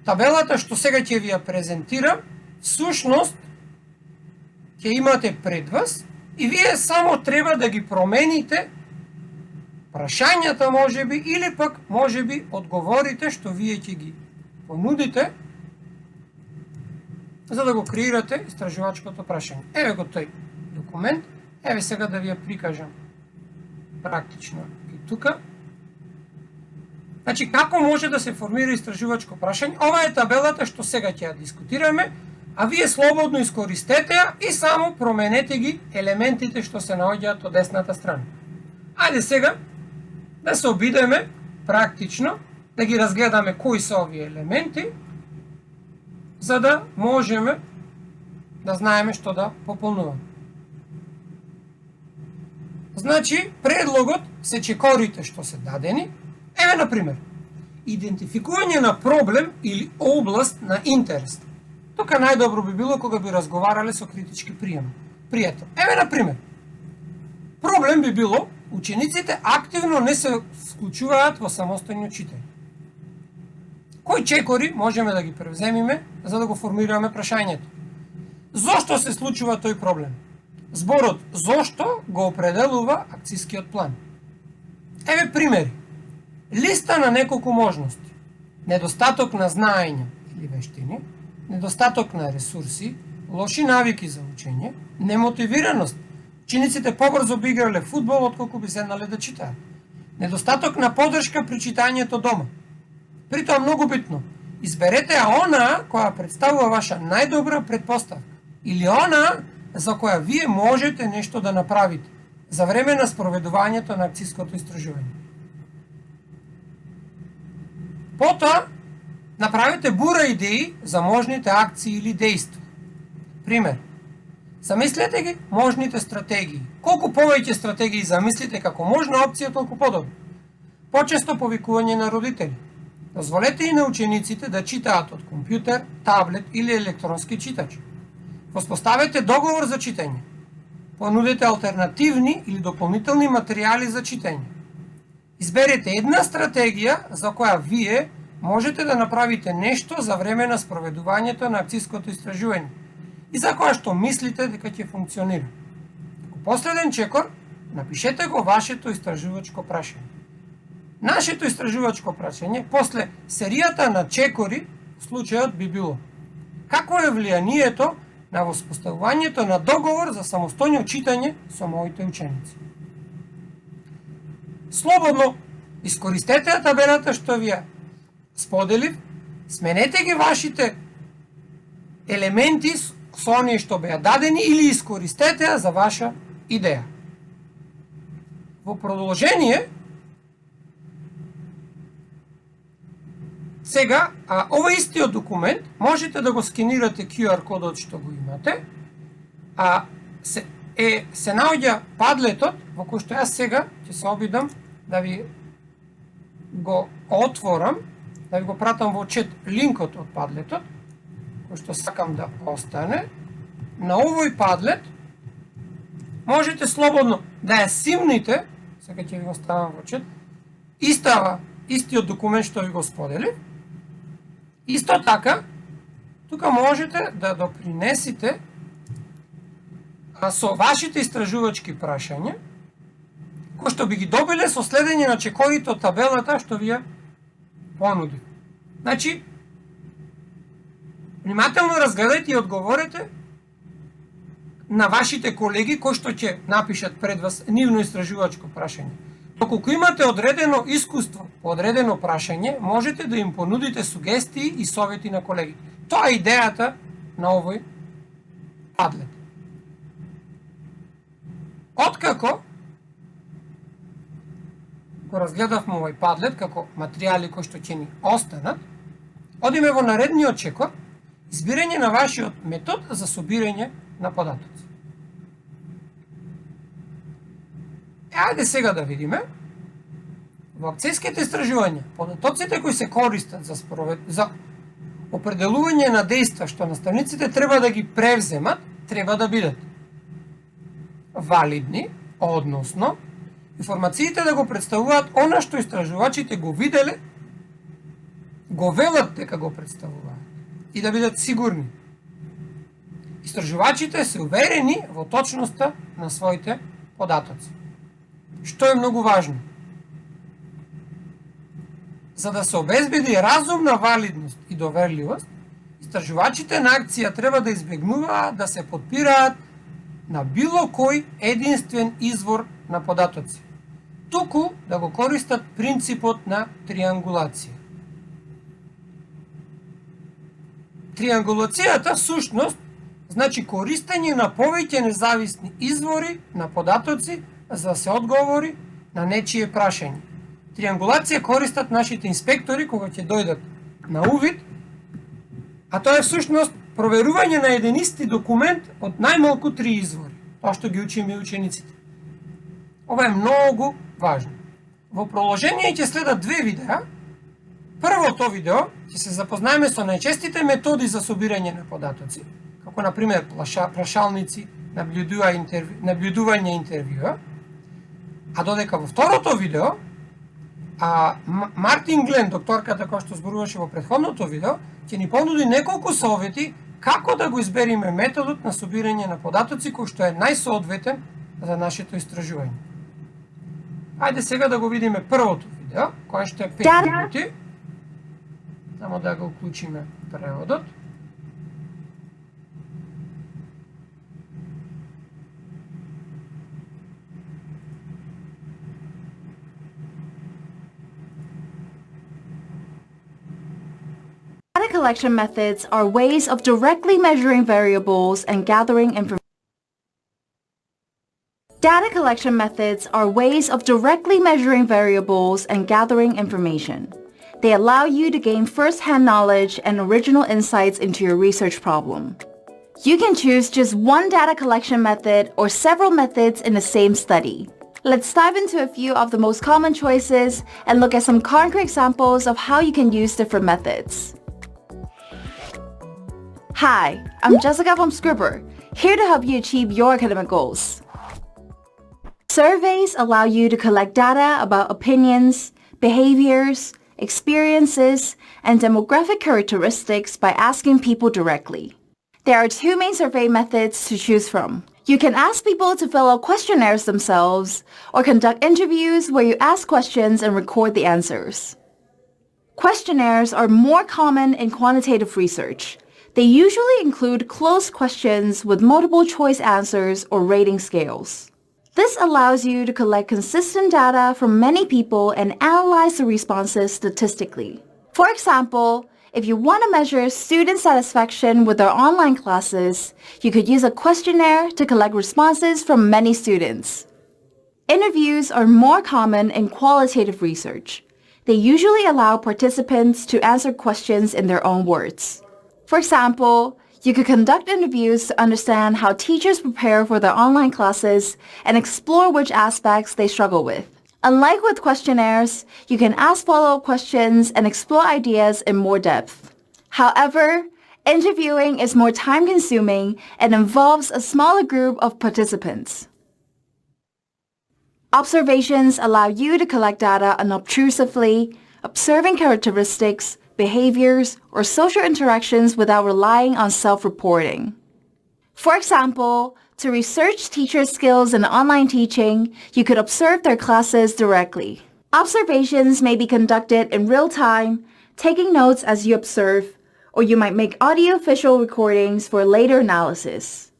[SPEAKER 1] табелата што сега ќе ви ја презентирам, всушност ќе имате пред вас и вие само треба да ги промените прашањата можеби или пак можеби одговорите што вие ќе ги понудите за да го креирате истражувачкото прашање. Еве го тој документ. Еве сега да ви ја прикажам практично и тука. Значи, како може да се формира истражувачко прашање? Ова е табелата што сега ќе ја дискутираме, а вие слободно искористете ја и само променете ги елементите што се наоѓаат од десната страна. Ајде сега да се обидеме практично, да ги разгледаме кои се овие елементи, за да можеме да знаеме што да пополнуваме. Значи, предлогот се чекорите што се дадени. Еве, например, идентификување на проблем или област на интерес. Тука најдобро би било кога би разговарале со критички пријател. Еве, например, проблем би било учениците активно не се вклучуваат во самостојно читање. Кои чекори можеме да ги превземиме за да го формираме прашањето? Зошто се случува тој проблем? Зборот зошто го определува акцискиот план. Еве примери. Листа на неколку можности. Недостаток на знаење или вештини, недостаток на ресурси, лоши навики за учење, немотивираност. Учениците побрзо би играле фудбал отколку би седнале да читаат. Недостаток на поддршка при читањето дома. Притоа многу битно, изберете онаа која представува ваша најдобра предпоставка или онаа за која вие можете нешто да направите за време на спроведувањето на акциското истражување. Потоа, направите бура идеи за можните акции или дејства. Пример, замислете ги можните стратегии. Колку повеќе стратегии замислите како можна опција, толку подобро. Почесто повикување на родители. Дозволете и на учениците да читаат од компјутер, таблет или електронски читач. Воспоставете договор за читање. Понудете алтернативни или дополнителни материјали за читање. Изберете една стратегија за која вие можете да направите нешто за време на спроведувањето на акциското истражување и за која што мислите дека ќе функционира. Како последен чекор, напишете го вашето истражувачко прашање. Нашето истражувачко прашање, после серијата на чекори, случајот би било: какво е влијанието на воспоставувањето на договор за самостојно читање со моите ученици? Слободно искористете табелата што ви ја споделив, сменете ги вашите елементи со оние што беа дадени или искористете ја за ваша идеја. Во продолжение, сега, ова истиот документ можете да го скенирате QR кодот што го имате, се наоѓа падлетот во кој што јас сега ќе се обидам да ви го отворам, да ви го пратам во чет линкот од падлетот, кој што сакам да остане. На овој падлет можете слободно да ја симните, сега ќе ви го ставам во чет, истиот документ што ви го споделив. Исто така, тука можете да допринесите со вашите истражувачки прашања, кои што би ги добиле со следење на чекорите од табелата што ви ја понуди. Значи, внимателно разгледајте и одговорете на вашите колеги кои што ќе напишат пред вас нивно истражувачко прашање. Доколку имате одредено искуство по одредено прашање, можете да им понудите сугестии и совети на колегите. Тоа е идејата на овој падлет. Откако го разгледавме овој падлет како материјали кои што ќе ни останат, одиме во наредниот чекор, избирање на вашиот метод за собирање на податоци. Ајде сега да видиме. Во акциските истражувања, податоците кои се користат за определување на дејства што наставниците треба да ги превземат, треба да бидат валидни, односно информациите да го представуваат она што истражувачите го виделе, го велат дека го представуваат и да бидат сигурни. Истражувачите се уверени во точноста на своите податоци. Што е многу важно? За да се обезбеди разумна валидност и доверливост, истражувачите на акција треба да избегнуваат да се подпираат на било кој единствен извор на податоци, туку да го користат принципот на триангулација. Триангулацијата всушност значи користење на повеќе независни извори на податоци за да се одговори на нечие прашање. Триангулација користат нашите инспектори кога ќе дојдат на увид, а тоа е всушност проверување на еден исти документ од најмалку 3 извори, тоа што ги учиме учениците. Ова е многу важно. Во продолжение ќе следат 2 видеа. Првото видео ќе се запознаеме со најчестите методи за собирање на податоци, како на пример прашалници, наблюдување интервјуа. А додека во второто видео, Мартин Глен, докторката која што зборуваше во претходното видео, ќе ни понуди неколку совети како да го избериме методот на собирање на податоци кој што е најсоодветен за нашето истражување. Ајде сега да го видиме првото видео, кое што е 5 минути. Само да го уклучиме преводот.
[SPEAKER 8] Data collection methods are ways of directly measuring variables and gathering information. Data collection methods are ways of directly measuring variables and gathering information. They allow you to gain first-hand knowledge and original insights into your research problem. You can choose just one data collection method or several methods in the same study. Let's dive into a few of the most common choices and look at some concrete examples of how you can use different methods. Hi, I'm Jessica from Scribber, here to help you achieve your academic goals. Surveys allow you to collect data about opinions, behaviors, experiences, and demographic characteristics by asking people directly. There are two main survey methods to choose from. You can ask people to fill out questionnaires themselves, or conduct interviews where you ask questions and record the answers. Questionnaires are more common in quantitative research. They usually include closed questions with multiple choice answers or rating scales. This allows you to collect consistent data from many people and analyze the responses statistically. For example, if you want to measure student satisfaction with their online classes, you could use a questionnaire to collect responses from many students. Interviews are more common in qualitative research. They usually allow participants to answer questions in their own words. For example, you could conduct interviews to understand how teachers prepare for their online classes and explore which aspects they struggle with. Unlike with questionnaires, you can ask follow-up questions and explore ideas in more depth. However, interviewing is more time-consuming and involves a smaller group of participants. Observations allow you to collect data unobtrusively, observing characteristics, behaviors, or social interactions without relying on self-reporting. For example, to research teachers' skills in online teaching, you could observe their classes directly. Observations may be conducted in real time, taking notes as you observe, or you might make audio-visual recordings for later analysis.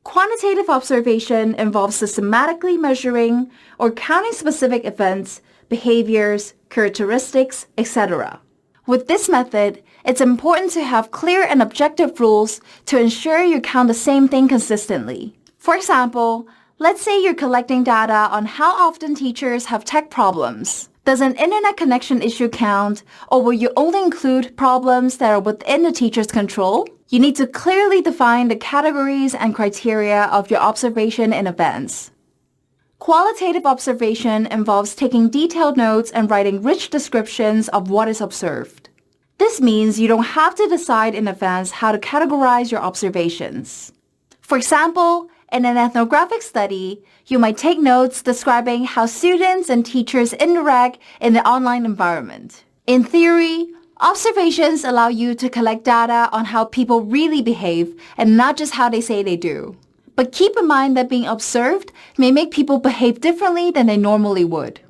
[SPEAKER 8] Quantitative observation involves systematically measuring or counting specific events, behaviors, characteristics, etc. With this method, it's important to have clear and objective rules to ensure you count the same thing consistently. For example, let's say you're collecting data on how often teachers have tech problems. Does an internet connection issue count, or will you only include problems that are within the teacher's control? You need to clearly define the categories and criteria of your observation in advance. Qualitative observation involves taking detailed notes and writing rich descriptions of what is observed. This means you don't have to decide in advance how to categorize your observations. For example, in an ethnographic study, you might take notes describing how students and teachers interact in the online environment. In theory, observations allow you to collect data on how people really behave and not just how they say they do. But keep in mind that being observed may make people behave differently than they normally would.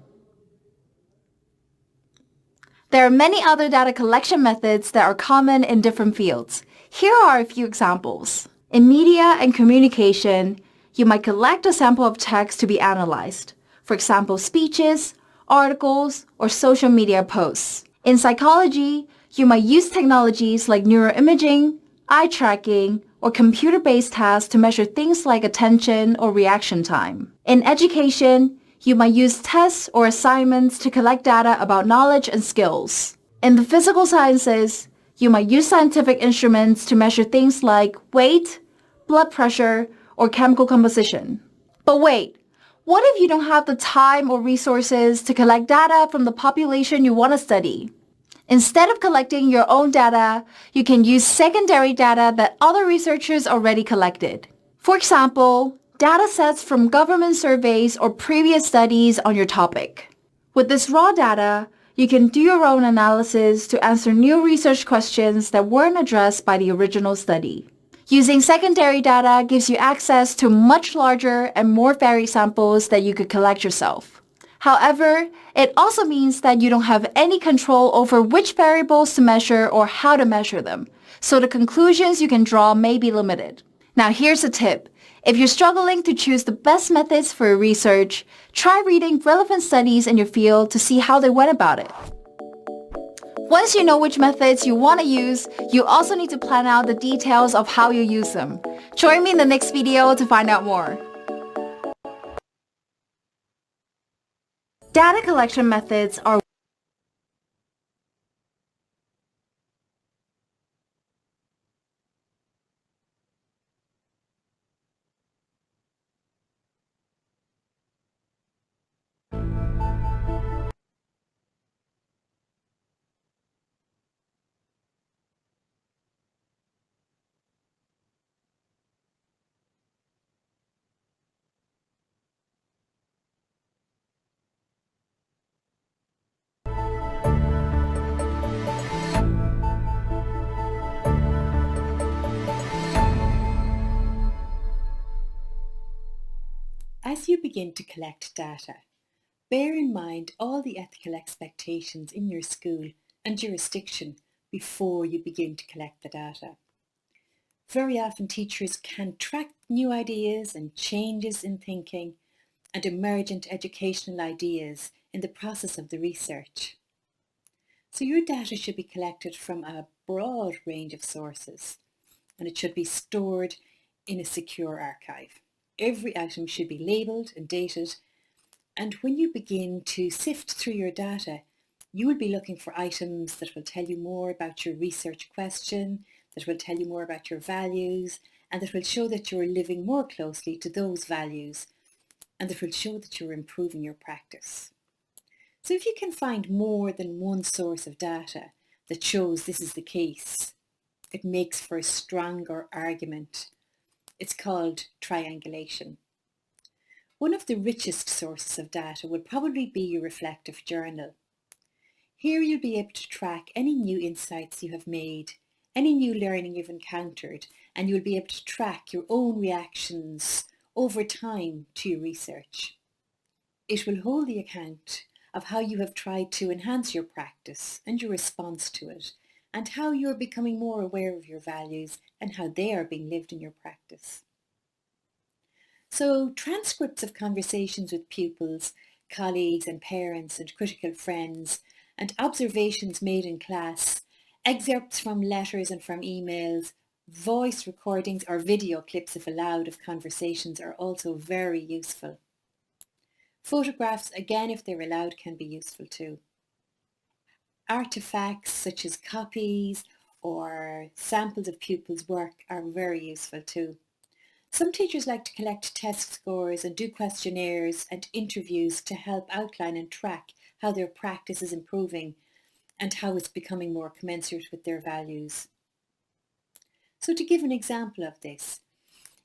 [SPEAKER 8] There are many other data collection methods that are common in different fields. Here are a few examples. In media and communication, you might collect a sample of text to be analyzed. For example, speeches, articles, or social media posts. In psychology, you might use technologies like neuroimaging, eye tracking, or computer-based tasks to measure things like attention or reaction time. In education, you might use tests or assignments to collect data about knowledge and skills. In the physical sciences, you might use scientific instruments to measure things like weight, blood pressure, or chemical composition. But wait, what if you don't have the time or resources to collect data from the population you want to study? Instead of collecting your own data, you can use secondary data that other researchers already collected. For example, data sets from government surveys or previous studies on your topic. With this raw data, you can do your own analysis to answer new research questions that weren't addressed by the original study. Using secondary data gives you access to much larger and more varied samples that you could collect yourself. However, it also means that you don't have any control over which variables to measure or how to measure them, so the conclusions you can draw may be limited. Now here's a tip. If you're struggling to choose the best methods for your research, try reading relevant studies in your field to see how they went about it. Once you know which methods you want to use, you also need to plan out the details of how you use them. Join me in the next video to find out more. Data collection methods are
[SPEAKER 2] As you begin to collect data, bear in mind all the ethical expectations in your school and jurisdiction before you begin to collect the data. Very often teachers can track new ideas and changes in thinking and emergent educational ideas in the process of the research. So your data should be collected from a broad range of sources, and it should be stored in a secure archive. Every item should be labelled and dated, and when you begin to sift through your data, you will be looking for items that will tell you more about your research question, that will tell you more about your values, and that will show that you're living more closely to those values, and that will show that you're improving your practice. So if you can find more than one source of data that shows this is the case, it makes for a stronger argument. It's called triangulation. One of the richest sources of data will probably be your reflective journal. Here you'll be able to track any new insights you have made, any new learning you've encountered, and you'll be able to track your own reactions over time to your research. It will hold the account of how you have tried to enhance your practice and your response to it, and how you're becoming more aware of your values and how they are being lived in your practice. So transcripts of conversations with pupils, colleagues and parents and critical friends, and observations made in class, excerpts from letters and from emails, voice recordings or video clips if allowed of conversations are also very useful. Photographs, again if they're allowed, can be useful too. Artifacts such as copies or samples of pupils' work are very useful too. Some teachers like to collect test scores and do questionnaires and interviews to help outline and track how their practice is improving and how it's becoming more commensurate with their values. So to give an example of this,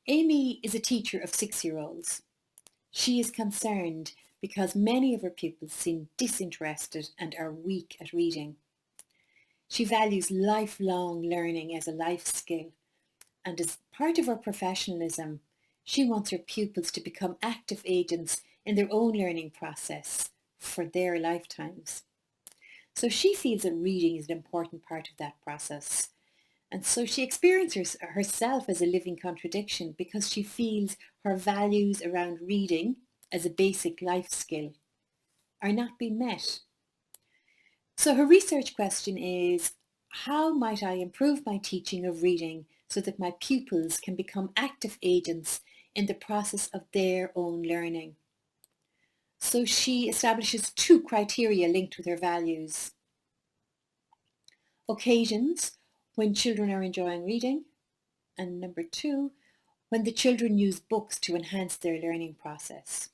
[SPEAKER 2] Amy is a teacher of 6-year-olds. She is concerned because many of her pupils seem disinterested and are weak at reading. She values lifelong learning as a life skill, and as part of her professionalism, she wants her pupils to become active agents in their own learning process for their lifetimes. So she feels that reading is an important part of that process. And so she experiences herself as a living contradiction because she feels her values around reading as a basic life skill are not being met. So her research question is, how might I improve my teaching of reading so that my pupils can become active agents in the process of their own learning? So she establishes 2 criteria linked with her values. Occasions when children are enjoying reading, and number 2, when the children use books to enhance their learning process.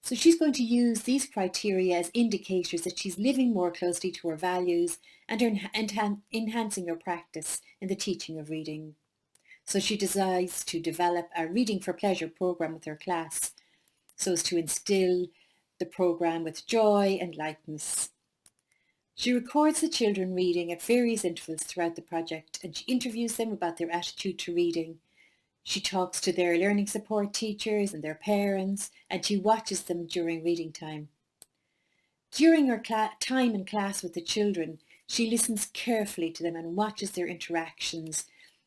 [SPEAKER 2] So she's going to use these criteria as indicators that she's living more closely to her values and enhancing her practice in the teaching of reading. So she decides to develop a reading for pleasure program with her class so as to instill the program with joy and lightness. She records the children reading at various intervals throughout the project, and she interviews them about their attitude to reading. She talks to their learning support teachers and their parents, and she watches them during reading time. During her time in class with the children, she listens carefully to them and watches their interactions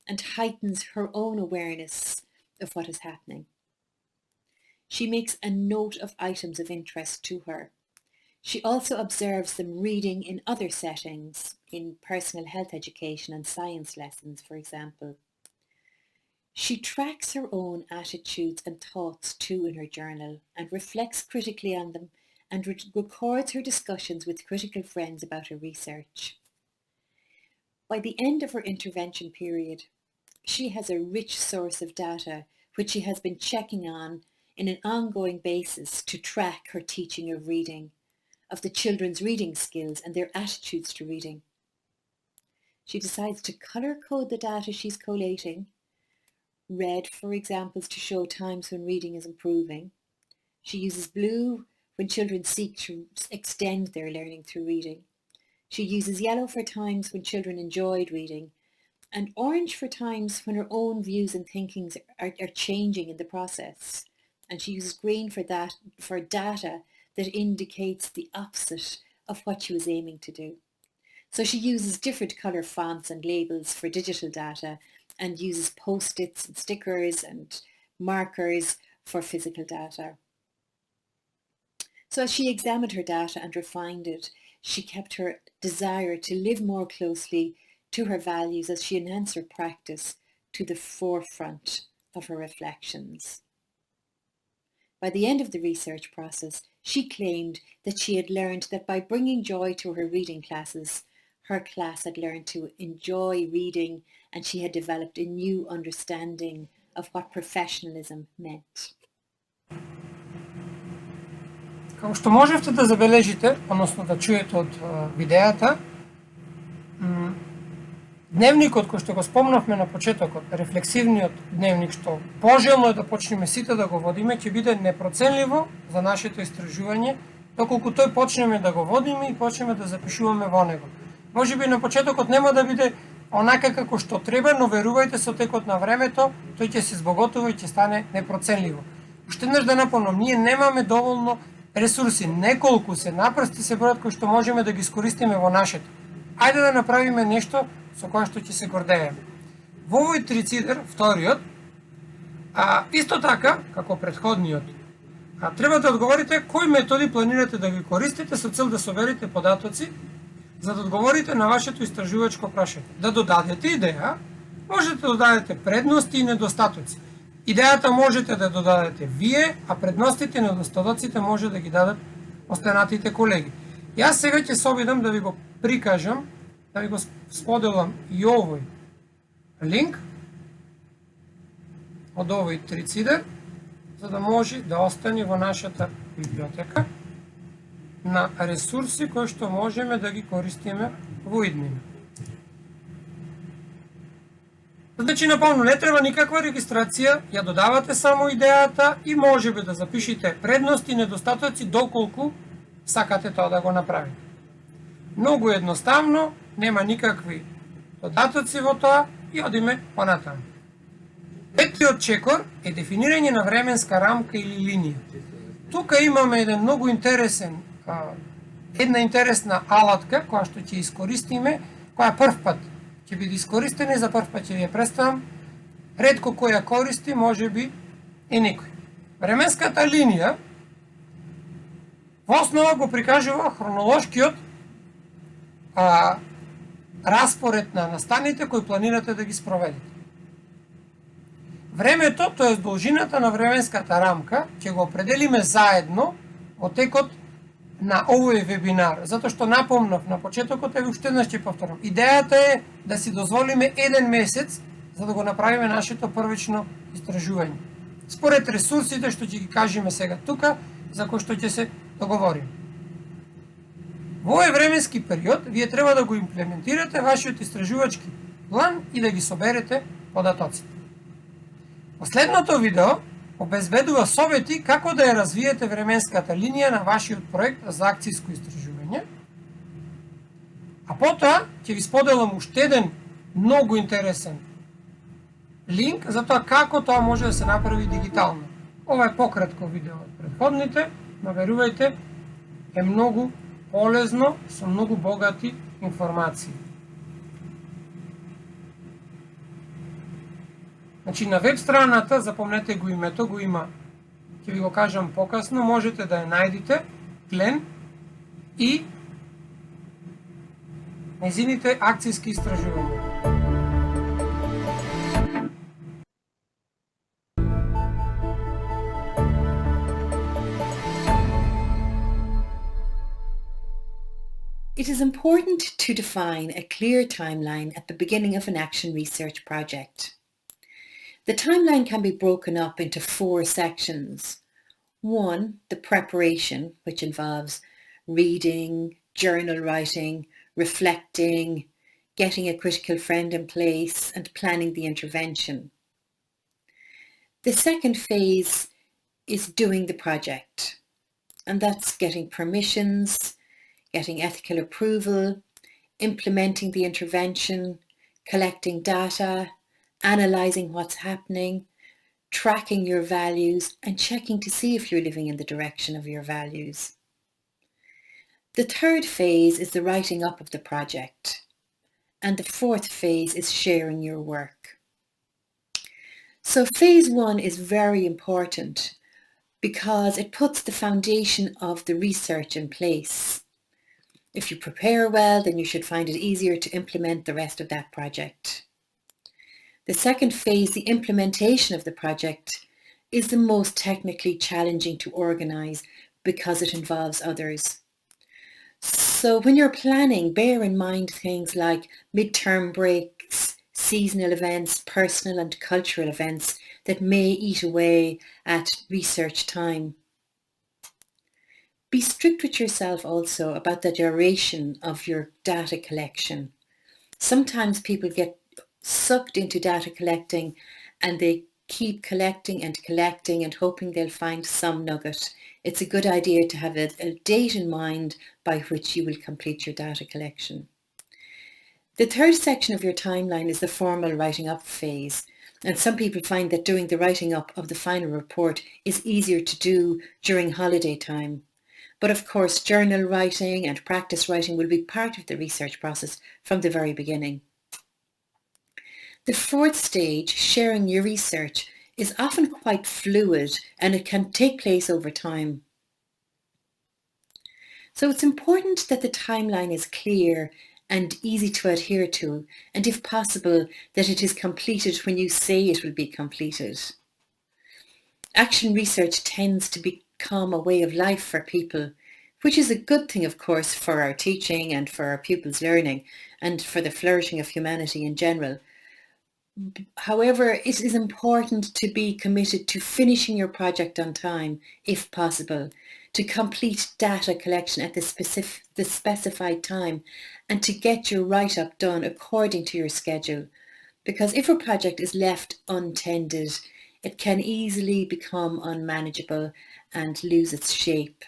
[SPEAKER 2] and heightens her own awareness of what is happening. She makes a note of items of interest to her. She also observes them reading in other settings, in personal health education and science lessons, for example. She tracks her own attitudes and thoughts too in her journal and reflects critically on them and records her discussions with critical friends about her research. By the end of her intervention period, she has a rich source of data which she has been checking on in an ongoing basis to track her teaching of reading, of the children's reading skills and their attitudes to reading. She decides to colour code the data she's collating, red for examples to show times when reading is improving. She uses blue when children seek to extend their learning through reading. She uses yellow for times when children enjoyed reading, and orange for times when her own views and thinkings are changing in the process. And she uses green for data that indicates the opposite of what she was aiming to do. So she uses different colour fonts and labels for digital data and uses post-its and stickers and markers for physical data. So as she examined her data and refined it, she kept her desire to live more closely to her values as she enhanced her practice to the forefront of her reflections. By the end of the research process, she claimed that she had learned that by bringing joy to her reading classes, her class had learned to enjoy reading and she had developed a new understanding of what professionalism meant.
[SPEAKER 1] Како што можевте да забележите, односно да чуете од видеата, дневникот кој што го спомнавме на почетокот, рефлексивниот дневник што пожелно е да почнеме сите да го водиме, ќе биде непроценливо за нашето истражување, доколку тој почнеме да го водиме и почнеме да запишуваме во него. Можеби на почетокот нема да биде онака како што треба, но верувајте, со текот на времето тој ќе се збоготува и ќе стане непроценливо. Уште еднаш да напомнам, ние немаме доволно ресурси, неколку се напрсти се бројат кои што можеме да ги искористиме во нашето. Ајде да направиме нешто со кое што ќе се гордееме. Во овој трицидер, вториот, исто така, како предходниот, треба да одговорите кои методи планирате да ги користите со цел да соберете податоци, за да одговорите на вашето истражувачко прашање. Да додадете идеја, можете да додадете предности и недостатоци. Идејата можете да додадете вие, а предностите и недостатоците може да ги дадат останатите колеги. Јас сега ќе се обидам да ви го прикажам, да ви го споделам и овој линк од овој трицидер, за да може да остане во нашата библиотека на ресурси кои што можеме да ги користиме во иднина. Значи, напомнам, не треба никаква регистрација, ја додавате само идејата и можеби да запишите предности и недостатоци доколку сакате тоа да го направите. Многу едноставно, нема никакви додатоци во тоа и одиме понатаму. Петиот чекор е дефинирање на временска рамка или линија. Тука имаме една интересна алатка која што ќе искористиме, која прв пат ќе биде искористена и за прв пат ќе ви ја представам. Ретко кој ја користи, можеби и никој. Временската линија во основа го прикажува хронолошкиот распоред на настаните кои планирате да ги спроведете. Времето, тоа е должината на временската рамка, ќе го определиме заедно во текот на овој вебинар, затоа што напомнав на почетокот, и уште еднаш ќе повторам. Идејата е да си дозволиме еден месец за да го направиме нашето првично истражување. Според ресурсите што ќе ги кажеме сега тука, за кои што ќе се договориме. Во овој временски период, вие треба да го имплементирате вашиот истражувачки план и да ги соберете податоците. Последното видео обезбедува совети како да ја развиете временската линија на вашиот проект за акциско истражување. А потоа ќе ви споделам уште еден многу интересен линк за тоа како тоа може да се направи дигитално. Ова е пократко видео од претходните, но верувајте, е многу полезно со многу богати информации. Значи на веб страната, запомнете го името, го има, ќе ви го кажам покасно, можете да ја најдите, Глен и незините акциски истражувања.
[SPEAKER 2] It is important to define a clear timeline at the beginning of an action research project. The timeline can be broken up into 4 sections. 1, the preparation, which involves reading, journal writing, reflecting, getting a critical friend in place, and planning the intervention. The second phase is doing the project, and that's getting permissions, getting ethical approval, implementing the intervention, collecting data, analysing what's happening, tracking your values, and checking to see if you're living in the direction of your values. The third phase is the writing up of the project, and the fourth phase is sharing your work. So phase 1 is very important because it puts the foundation of the research in place. If you prepare well, then you should find it easier to implement the rest of that project. The second phase, the implementation of the project, is the most technically challenging to organise because it involves others. So when you're planning, bear in mind things like midterm breaks, seasonal events, personal and cultural events that may eat away at research time. Be strict with yourself also about the duration of your data collection. Sometimes people get sucked into data collecting and they keep collecting and hoping they'll find some nugget. It's a good idea to have a date in mind by which you will complete your data collection. The third section of your timeline is the formal writing up phase, and some people find that doing the writing up of the final report is easier to do during holiday time. But of course, journal writing and practice writing will be part of the research process from the very beginning. The fourth stage, sharing your research, is often quite fluid and it can take place over time. So it's important that the timeline is clear and easy to adhere to, and if possible, that it is completed when you say it will be completed. Action research tends to become a way of life for people, which is a good thing, of course, for our teaching and for our pupils' learning and for the flourishing of humanity in general. However, it is important to be committed to finishing your project on time, if possible, to complete data collection at the specified time, and to get your write-up done according to your schedule. Because if a project is left untended, it can easily become unmanageable and lose its shape.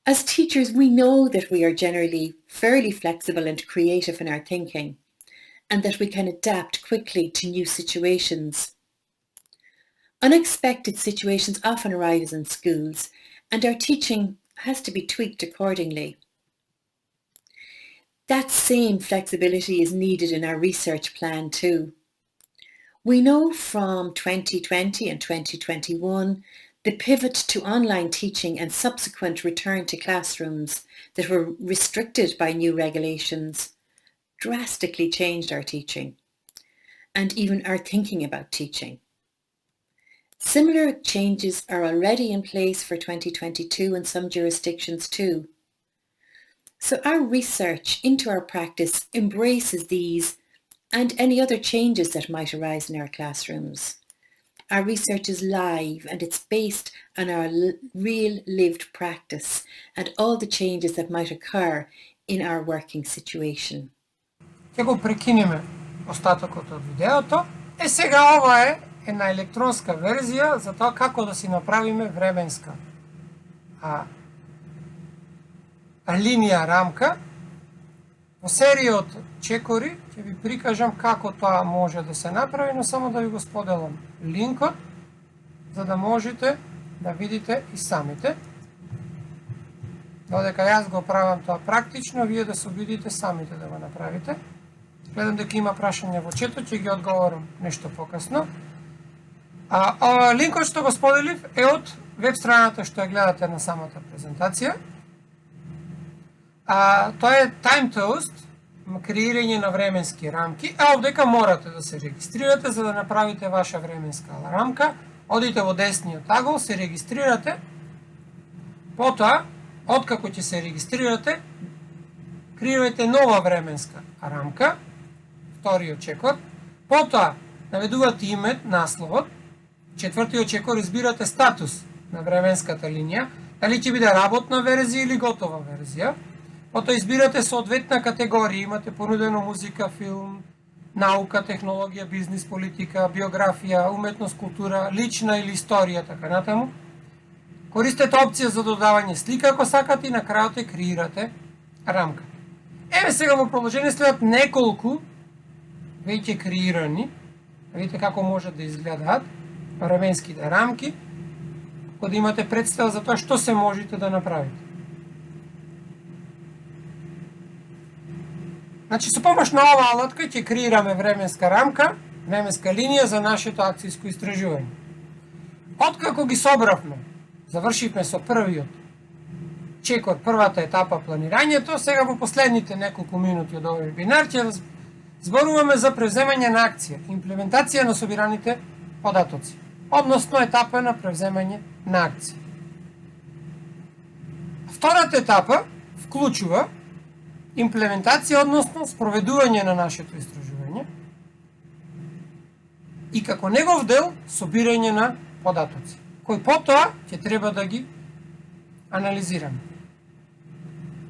[SPEAKER 2] As teachers, we know that we are generally fairly flexible and creative in our thinking, and that we can adapt quickly to new situations. Unexpected situations often arise in schools, and our teaching has to be tweaked accordingly. That same flexibility is needed in our research plan too. We know from 2020 and 2021 the pivot to online teaching and subsequent return to classrooms that were restricted by new regulations drastically changed our teaching and even our thinking about teaching. Similar changes are already in place for 2022 in some jurisdictions too. So our research into our practice embraces these and any other changes that might arise in our classrooms. Our research is live and it's based on our real lived practice and all the changes that might occur in our working situation.
[SPEAKER 1] Ќе го прекинеме остатокот од видеото. Сега ова е една електронска верзија за тоа како да си направиме временска линија рамка. Во серијот чекори ќе ви прикажам како тоа може да се направи, но само да ви го споделам линкот, за да можете да видите и самите. Додека јас го правам тоа практично, вие да се обидите самите да го направите. Гледам дека има прашања во четот, ќе ги одговорам нешто покасно. Линкот што го споделив е од веб страната што ја гледате на самата презентација. Тоа е Time Toast, креирање на временски рамки. Овдека морате да се регистрирате за да направите ваша временска рамка. Одите во десниот агол, се регистрирате. Потоа, откако ќе се регистрирате, креирајте нова временска рамка, вториот чекор. Потоа, наведувате име, насловот. Четвртиот чекор избирате статус на временската линија, дали ќе биде работна верзија или готова верзија. Потоа избирате соодветна категорија, имате понудено музика, филм, наука, технологија, бизнис, политика, биографија, уметност, култура, лична или историја, така натаму. Користете опција за додавање слика ако сакате и на крајот ја креирате рамка. Еве сега во продолжение следат неколку веќе креирани, видите како можат да изгледаат временските рамки, кога да имате представа за тоа што се можете да направите. Значи, со помош на оваа алатка ќе креираме временска рамка, временска линија за нашето акциско истражување. Откако ги собравме, завршивме со првиот чекор, првата етапа планирањето, сега во последните неколку минути од овој вебинар ќе зборуваме за превземање на акција, имплементација на собираните податоци, односно етапа на превземање на акција. Втората етапа вклучува имплементација, односно спроведување на нашето истражување и како негов дел собирање на податоци, кои потоа ќе треба да ги анализираме.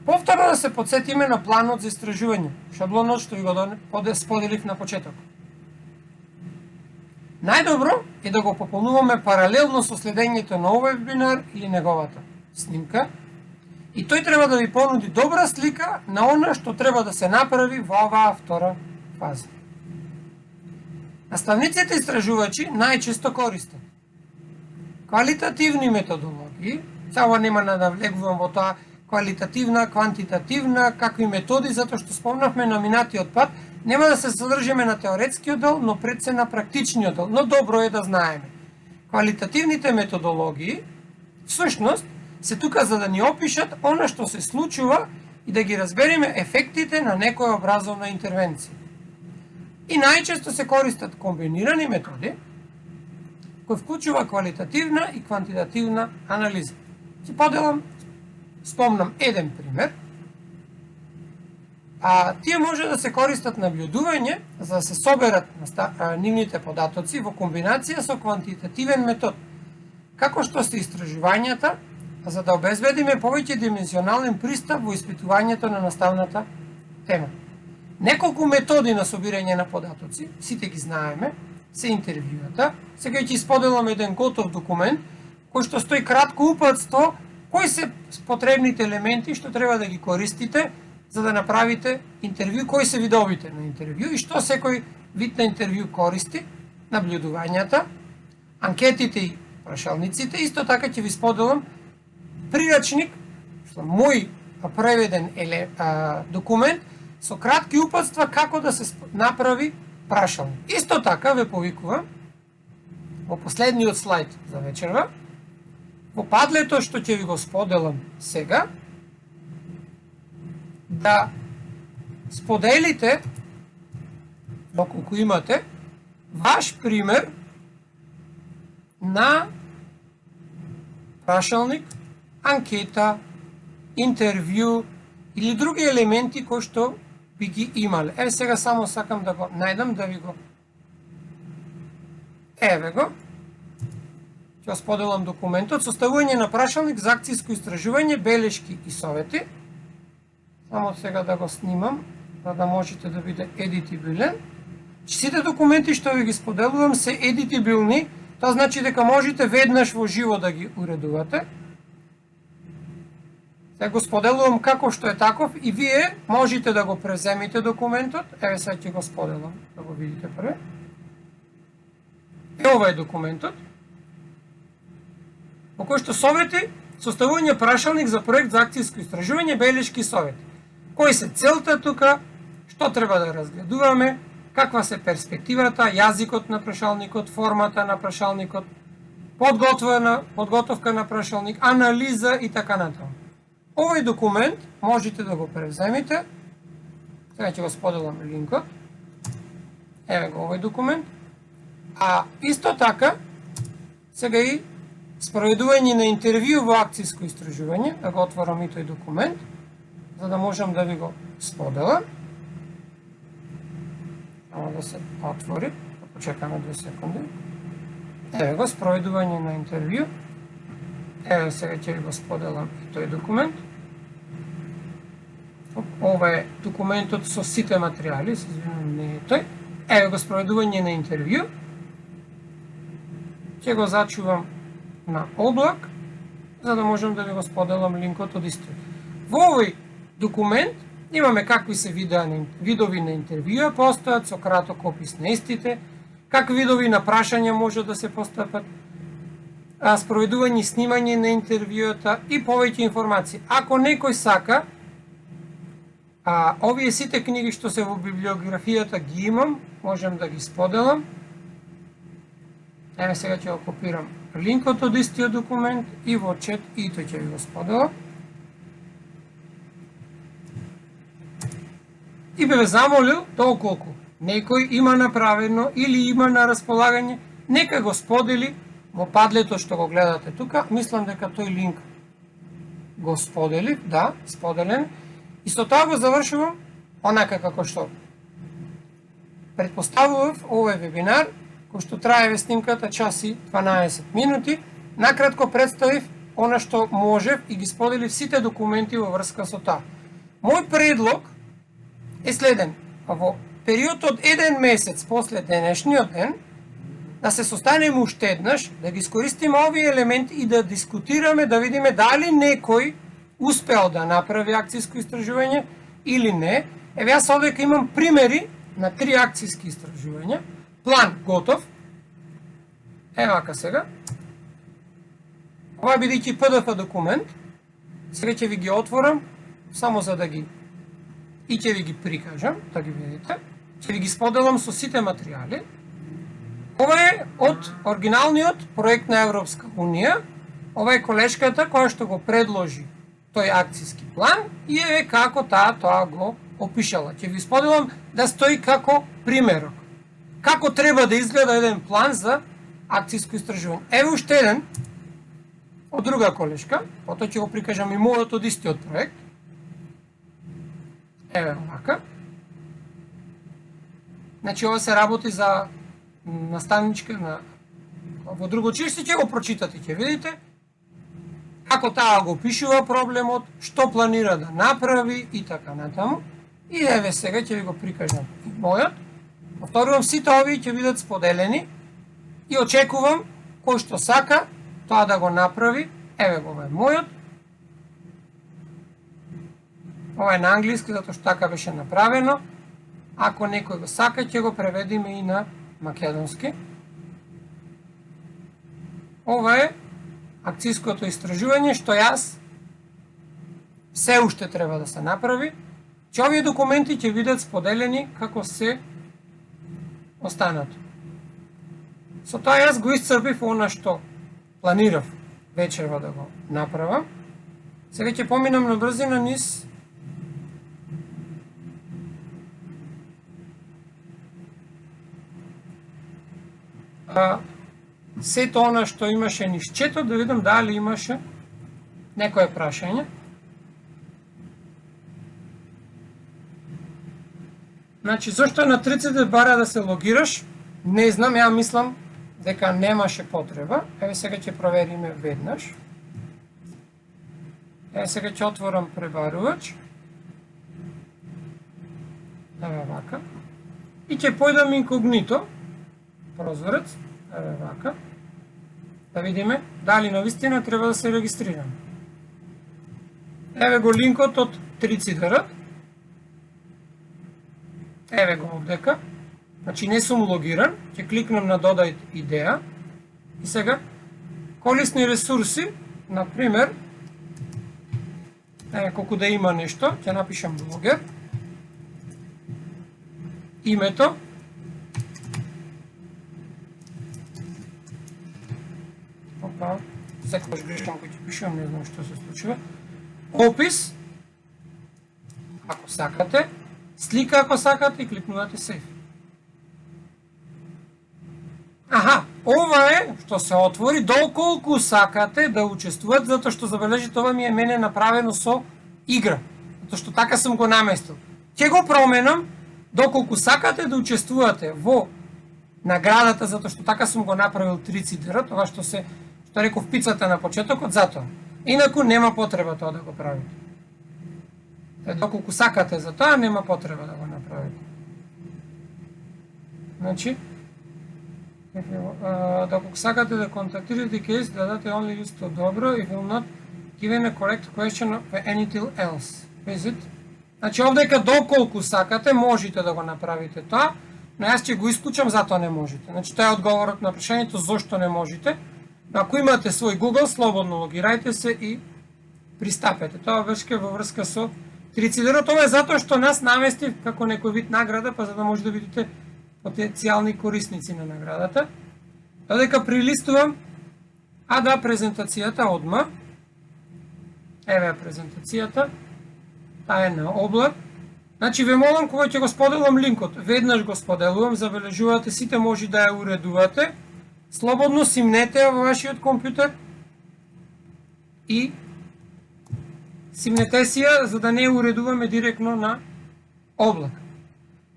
[SPEAKER 1] Повторно да се подсетиме на планот за истражување, шаблонот што ви го споделив на почеток. Најдобро е да го пополнуваме паралелно со следењето на овој вебинар или неговата снимка, и тој треба да ви понуди добра слика на она што треба да се направи во оваа втора фаза. Наставниците истражувачи најчесто користат квалитативни методологии, само нема да навлегувам во тоа квалитативна, квантитативна, какви методи, затоа што спомнавме на минатиот пат, нема да се задржиме на теоретскиот дел, но пред се на практичниот дел, но добро е да знаеме. Квалитативните методологии, всушност, се тука за да ни опишат она што се случува и да ги разбереме ефектите на некоја образовна интервенција. И најчесто се користат комбинирани методи, кои вклучува квалитативна и квантитативна анализа. Ќе поделам, спомнам еден пример. Тие може да се користат наблюдување за да се соберат нивните податоци во комбинација со квантитативен метод, како што се истражувањата, за да обезбедиме повеќе димензионален пристап во испитувањето на наставната тема. Неколку методи на собирање на податоци, сите ги знаеме, се интервјуата. Сега ќе споделам еден готов документ, кој што стои кратко упатство, кои се потребните елементи што треба да ги користите за да направите интервју, кои се видовите на интервју и што секој вид на интервју користи, наблюдувањата, анкетите и прашалниците. Исто така ќе ви споделам прирачник, што мој преведен документ со кратки упатства како да се направи прашалник. Исто така ве повикувам во последниот слайд за вечерва, во падлето што ќе ви го споделам сега, да споделите, доколку имате, ваш пример на прашалник, анкета, интервју или други елементи кои што би ги имале. Еве сега само сакам да го најдам, да ви го... Еве го. Ќе споделам документот. Составување на прашалник за акциско истражување, белешки и совети. Само сега да го снимам, за да можете да биде едитибилен. Сите документи што ви ги споделувам се едитибилни, тоа значи дека можете веднаш во живо да ги уредувате. Сега го споделувам како што е таков и вие можете да го преземите документот. Еве сега ќе го споделам, да го видите прве. Ова е документот. Во кој што совети, составување прашалник за проект за акциско истражување, белешки совети. Кој се целта тука, што треба да разгледуваме, каква се перспективата, јазикот на прашалникот, формата на прашалникот, подготовка на прашалник, анализа и така натаму. Овој документ можете да го превземите. Сега ќе го споделам линкот. Еве го овој документ. А исто така, сега и спроведување на интервју во акциско истражување, да го отворам и тој документ, за да можам да ви го споделам. Само да се отвори, да почекаме 2 секунди. Еве го, спроведување на интервју. Еве сега ќе ви го споделам и тој документ. Ова е документот со сите материјали, се извинувам, не е тој. Еве го, спроведување на интервју. Ќе го зачувам на облак, за да можам да ви го споделам линкот од истиот. Во овој документ имаме какви се видови на интервјуа постојат, со краток опис на истите, какви видови на прашања може да се постапат, спроведување и снимање на интервјуата и повеќе информации. Ако некој сака, овие сите книги што се во библиографијата ги имам, можам да ги споделам. Еве сега ќе го копирам линкот од истиот документ и во чет и тој ќе ви го споделам. И бе ве замолил, доколку некој има направено или има на располагање, нека го сподели во падлето што го гледате тука. Мислам дека тој линк го сподели, да, споделен. И со тоа го завршувам онака како што предпоставував овој вебинар, кој што траеве снимката час и 12 минути. Накратко представив она што можев и ги споделив сите документи во врска со тоа. Мој предлог е следен. Во период од 1 месец после денешниот ден, да се состанеме уште еднаш, да ги искористиме овие елементи и да дискутираме, да видиме дали некој успеал да направи акциско истражување или не. Еве јас овдека имам примери на 3 акциски истражувања. План готов. Ева вака сега. Ова бидејќи PDF документ, сега ќе ви ги отворам, само за да ги и ќе ви ги прикажам, да ги видите. Ќе ви ги споделам со сите материјали. Ова е од оригиналниот проект на Европска Унија. Ова е колешката која што го предложи тој акциски план и еве како тоа го опишала. Ќе ви споделам да стои како примерок. Како треба да изгледа еден план за акциско истражување. Еве уште еден од друга колешка, потоа ќе го прикажам и мојот од истиот проект. Еве овака. Значи ова се работи за наставничка во друго училиште, ќе го прочитате, ќе видите како таа го опишува проблемот, што планира да направи и така натаму. И еве сега ќе ви го прикажам и мојот. Повторувам, сите овие ќе бидат споделени и очекувам кој што сака тоа да го направи. Еве го, ова е мојот. Ова е на англиски, затоа што така беше направено. Ако некој го сака, ќе го преведиме и на македонски. Ова е акциското истражување што јас се уште треба да се направи. Че овие документи ќе бидат споделени како се останато. Со тоа јас го исцрпив она што планирав вечерва да го направам. Сега ќе поминам на брзина низ сето она што имаше низ четот, да видам дали имаше некое прашање. Значи, зашто на триците бара да се логираш? Не знам, ја мислам дека немаше потреба. Еве сега ќе провериме веднаш. Еве сега ќе отворам пребарувач. Еве вака. и ќе појдам инкогнито, прозорец, еве вака, да видиме дали навистина треба да се регистрирам. Еве го линкот од 3CD. Еве го овдека. Значи не сум логиран, ќе кликнам на додај идеја и сега корисни ресурси, например, колку да има нешто, ќе напишам блогер, името, секогаш грешкам кој ќе пишам, не знам што се случува, опис, ако сакате, слика ако сакате и кликнувате Save. Аха, ова е што се отвори доколку сакате да учествувате, затоа што забележите ова ми е мене направено со игра, затоа што така сум го наместил. Ќе го променам доколку сакате да учествувате во наградата, затоа што така сум го направил 3CD, това што реков пицата на почетокот, затоа. Инаку нема потреба тоа да го правите. Доколку сакате за тоа, нема потреба да го направите. Значи, доколку сакате да контактирате кейс, да дадете only исто добро if will not given a correct question for anything else. Visit. Значи, овдека доколку сакате, можете да го направите тоа, но јас ќе го исклучам, затоа не можете. Значи, тоа е одговорот на прашањето зошто не можете. Ако имате свој Google, слободно логирајте се и пристапете. Тоа беше во врска со 3CD. Тоа е затоа што нас наместив како некој вид награда, па за да може да видите потенцијални корисници на наградата. Додека прилистувам презентацијата одма. Еве презентацијата. Таа е на облак. Значи ве молам кога ќе го споделам линкот, веднаш го споделувам, забележувате сите може да ја уредувате. Слободно симнете во вашиот компјутер и симнете си ја за да не уредуваме директно на облак.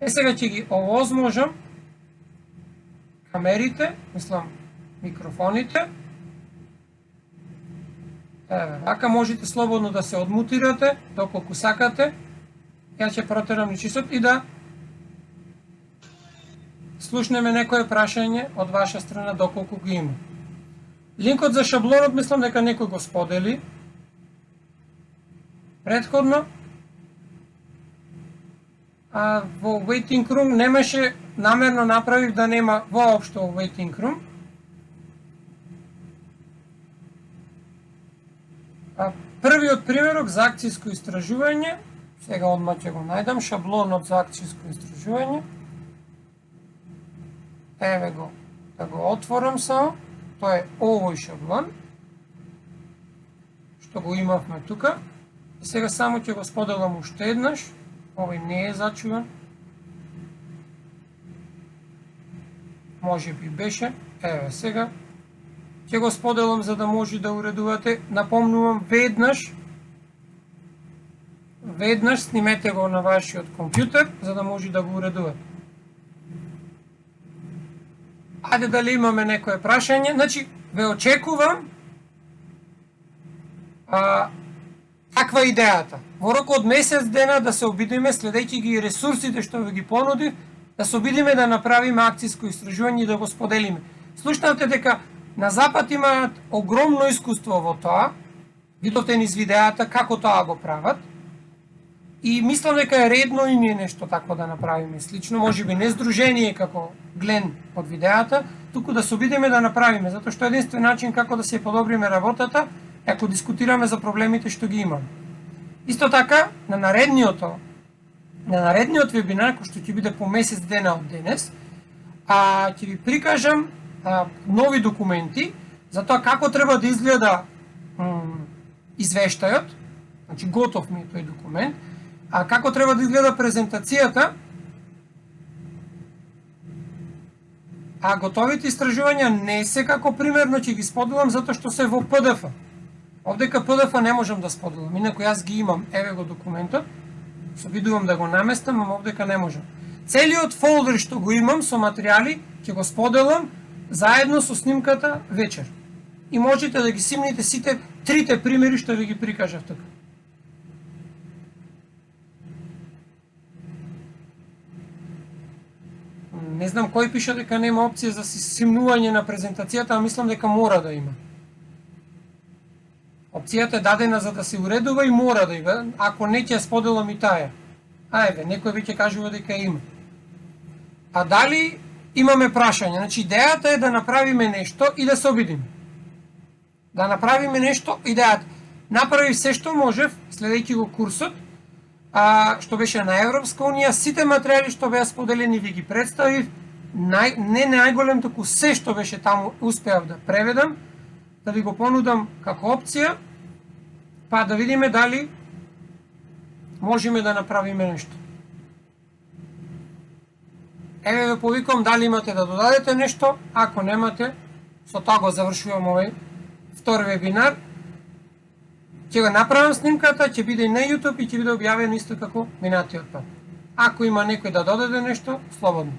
[SPEAKER 1] Сега ќе ги овозможам камерите, мислам микрофоните. Вака можете слободно да се одмутирате доколку сакате. Ја ќе протерам личисот и да слушнеме некое прашање од ваша страна доколку го има. Линкот за шаблонот мислам дека некој го сподели претходно. Во waiting room немаше, намерно направив да нема воопшто waiting room. Првиот примерок за акциско истражување, сега одма ќе го најдам, шаблонот за акциско истражување. Еве го, да го отворам само, тоа е овој шаблон, што го имавме тука. И сега само ќе го споделам уште еднаш, овој не е зачуван. Може би беше, еве сега. Ќе го споделам за да може да уредувате. Напомнувам веднаш снимете го на вашиот компјутер, за да може да го уредувате. Ајде дали имаме некое прашање, значи ве очекувам каква идејата. Во рок од месец дена да се обидиме, следејќи ги ресурсите што ви ги понудив, да се обидиме да направиме акциско истражување и да го споделиме. Слушнавте дека на Запад имаат огромно искуство во тоа, видовте низ видеата како тоа го прават, и мислам дека е редно и ние нешто такво да направиме слично, можеби не здружение како глен од видеата, туку да се обидиме да направиме, затоа што единствен начин како да се подобриме работата е ако дискутираме за проблемите што ги имаме. Исто така, на наредниот вебинар, кој што ќе биде по месец дена од денес, ќе ви прикажам нови документи за тоа како треба да изгледа извештајот, значи готов ми е тој документ, како треба да изгледа презентацијата, готовите истражувања не се како примерно ќе ги споделам затоа што се во PDF. Овдека PDF не можам да споделам, инаку јас ги имам, еве го документот, се обидувам да го наместам, ама овдека не можам. Целиот фолдер што го имам со материјали ќе го споделам заедно со снимката вечер. И можете да ги симните сите трите примери што ви ги прикажав тука. Не знам кој пише дека нема опција за снимување на презентацијата, а мислам дека мора да има. Опцијата е дадена за да се уредува и мора да има. Ако не ќе споделам и таа. Ајде, некој веќе кажува дека има. А дали имаме прашање? Значи, идејата е да направиме нешто и да се обидиме. Да направиме нешто, идејата. Направи се што можев, следејќи го курсот, што беше на Европска унија, сите материјали што беа споделени ви ги представив, не најголем, току се што беше таму успеав да преведам, да ви го понудам како опција, па да видиме дали можеме да направиме нешто. Еве ве повикам дали имате да додадете нешто, ако немате, со тоа го завршувам овој втор вебинар. Ќе го направам снимката, ќе биде и на YouTube и ќе биде објавено исто како минатиот пат. Ако има некој да додаде нешто, слободно.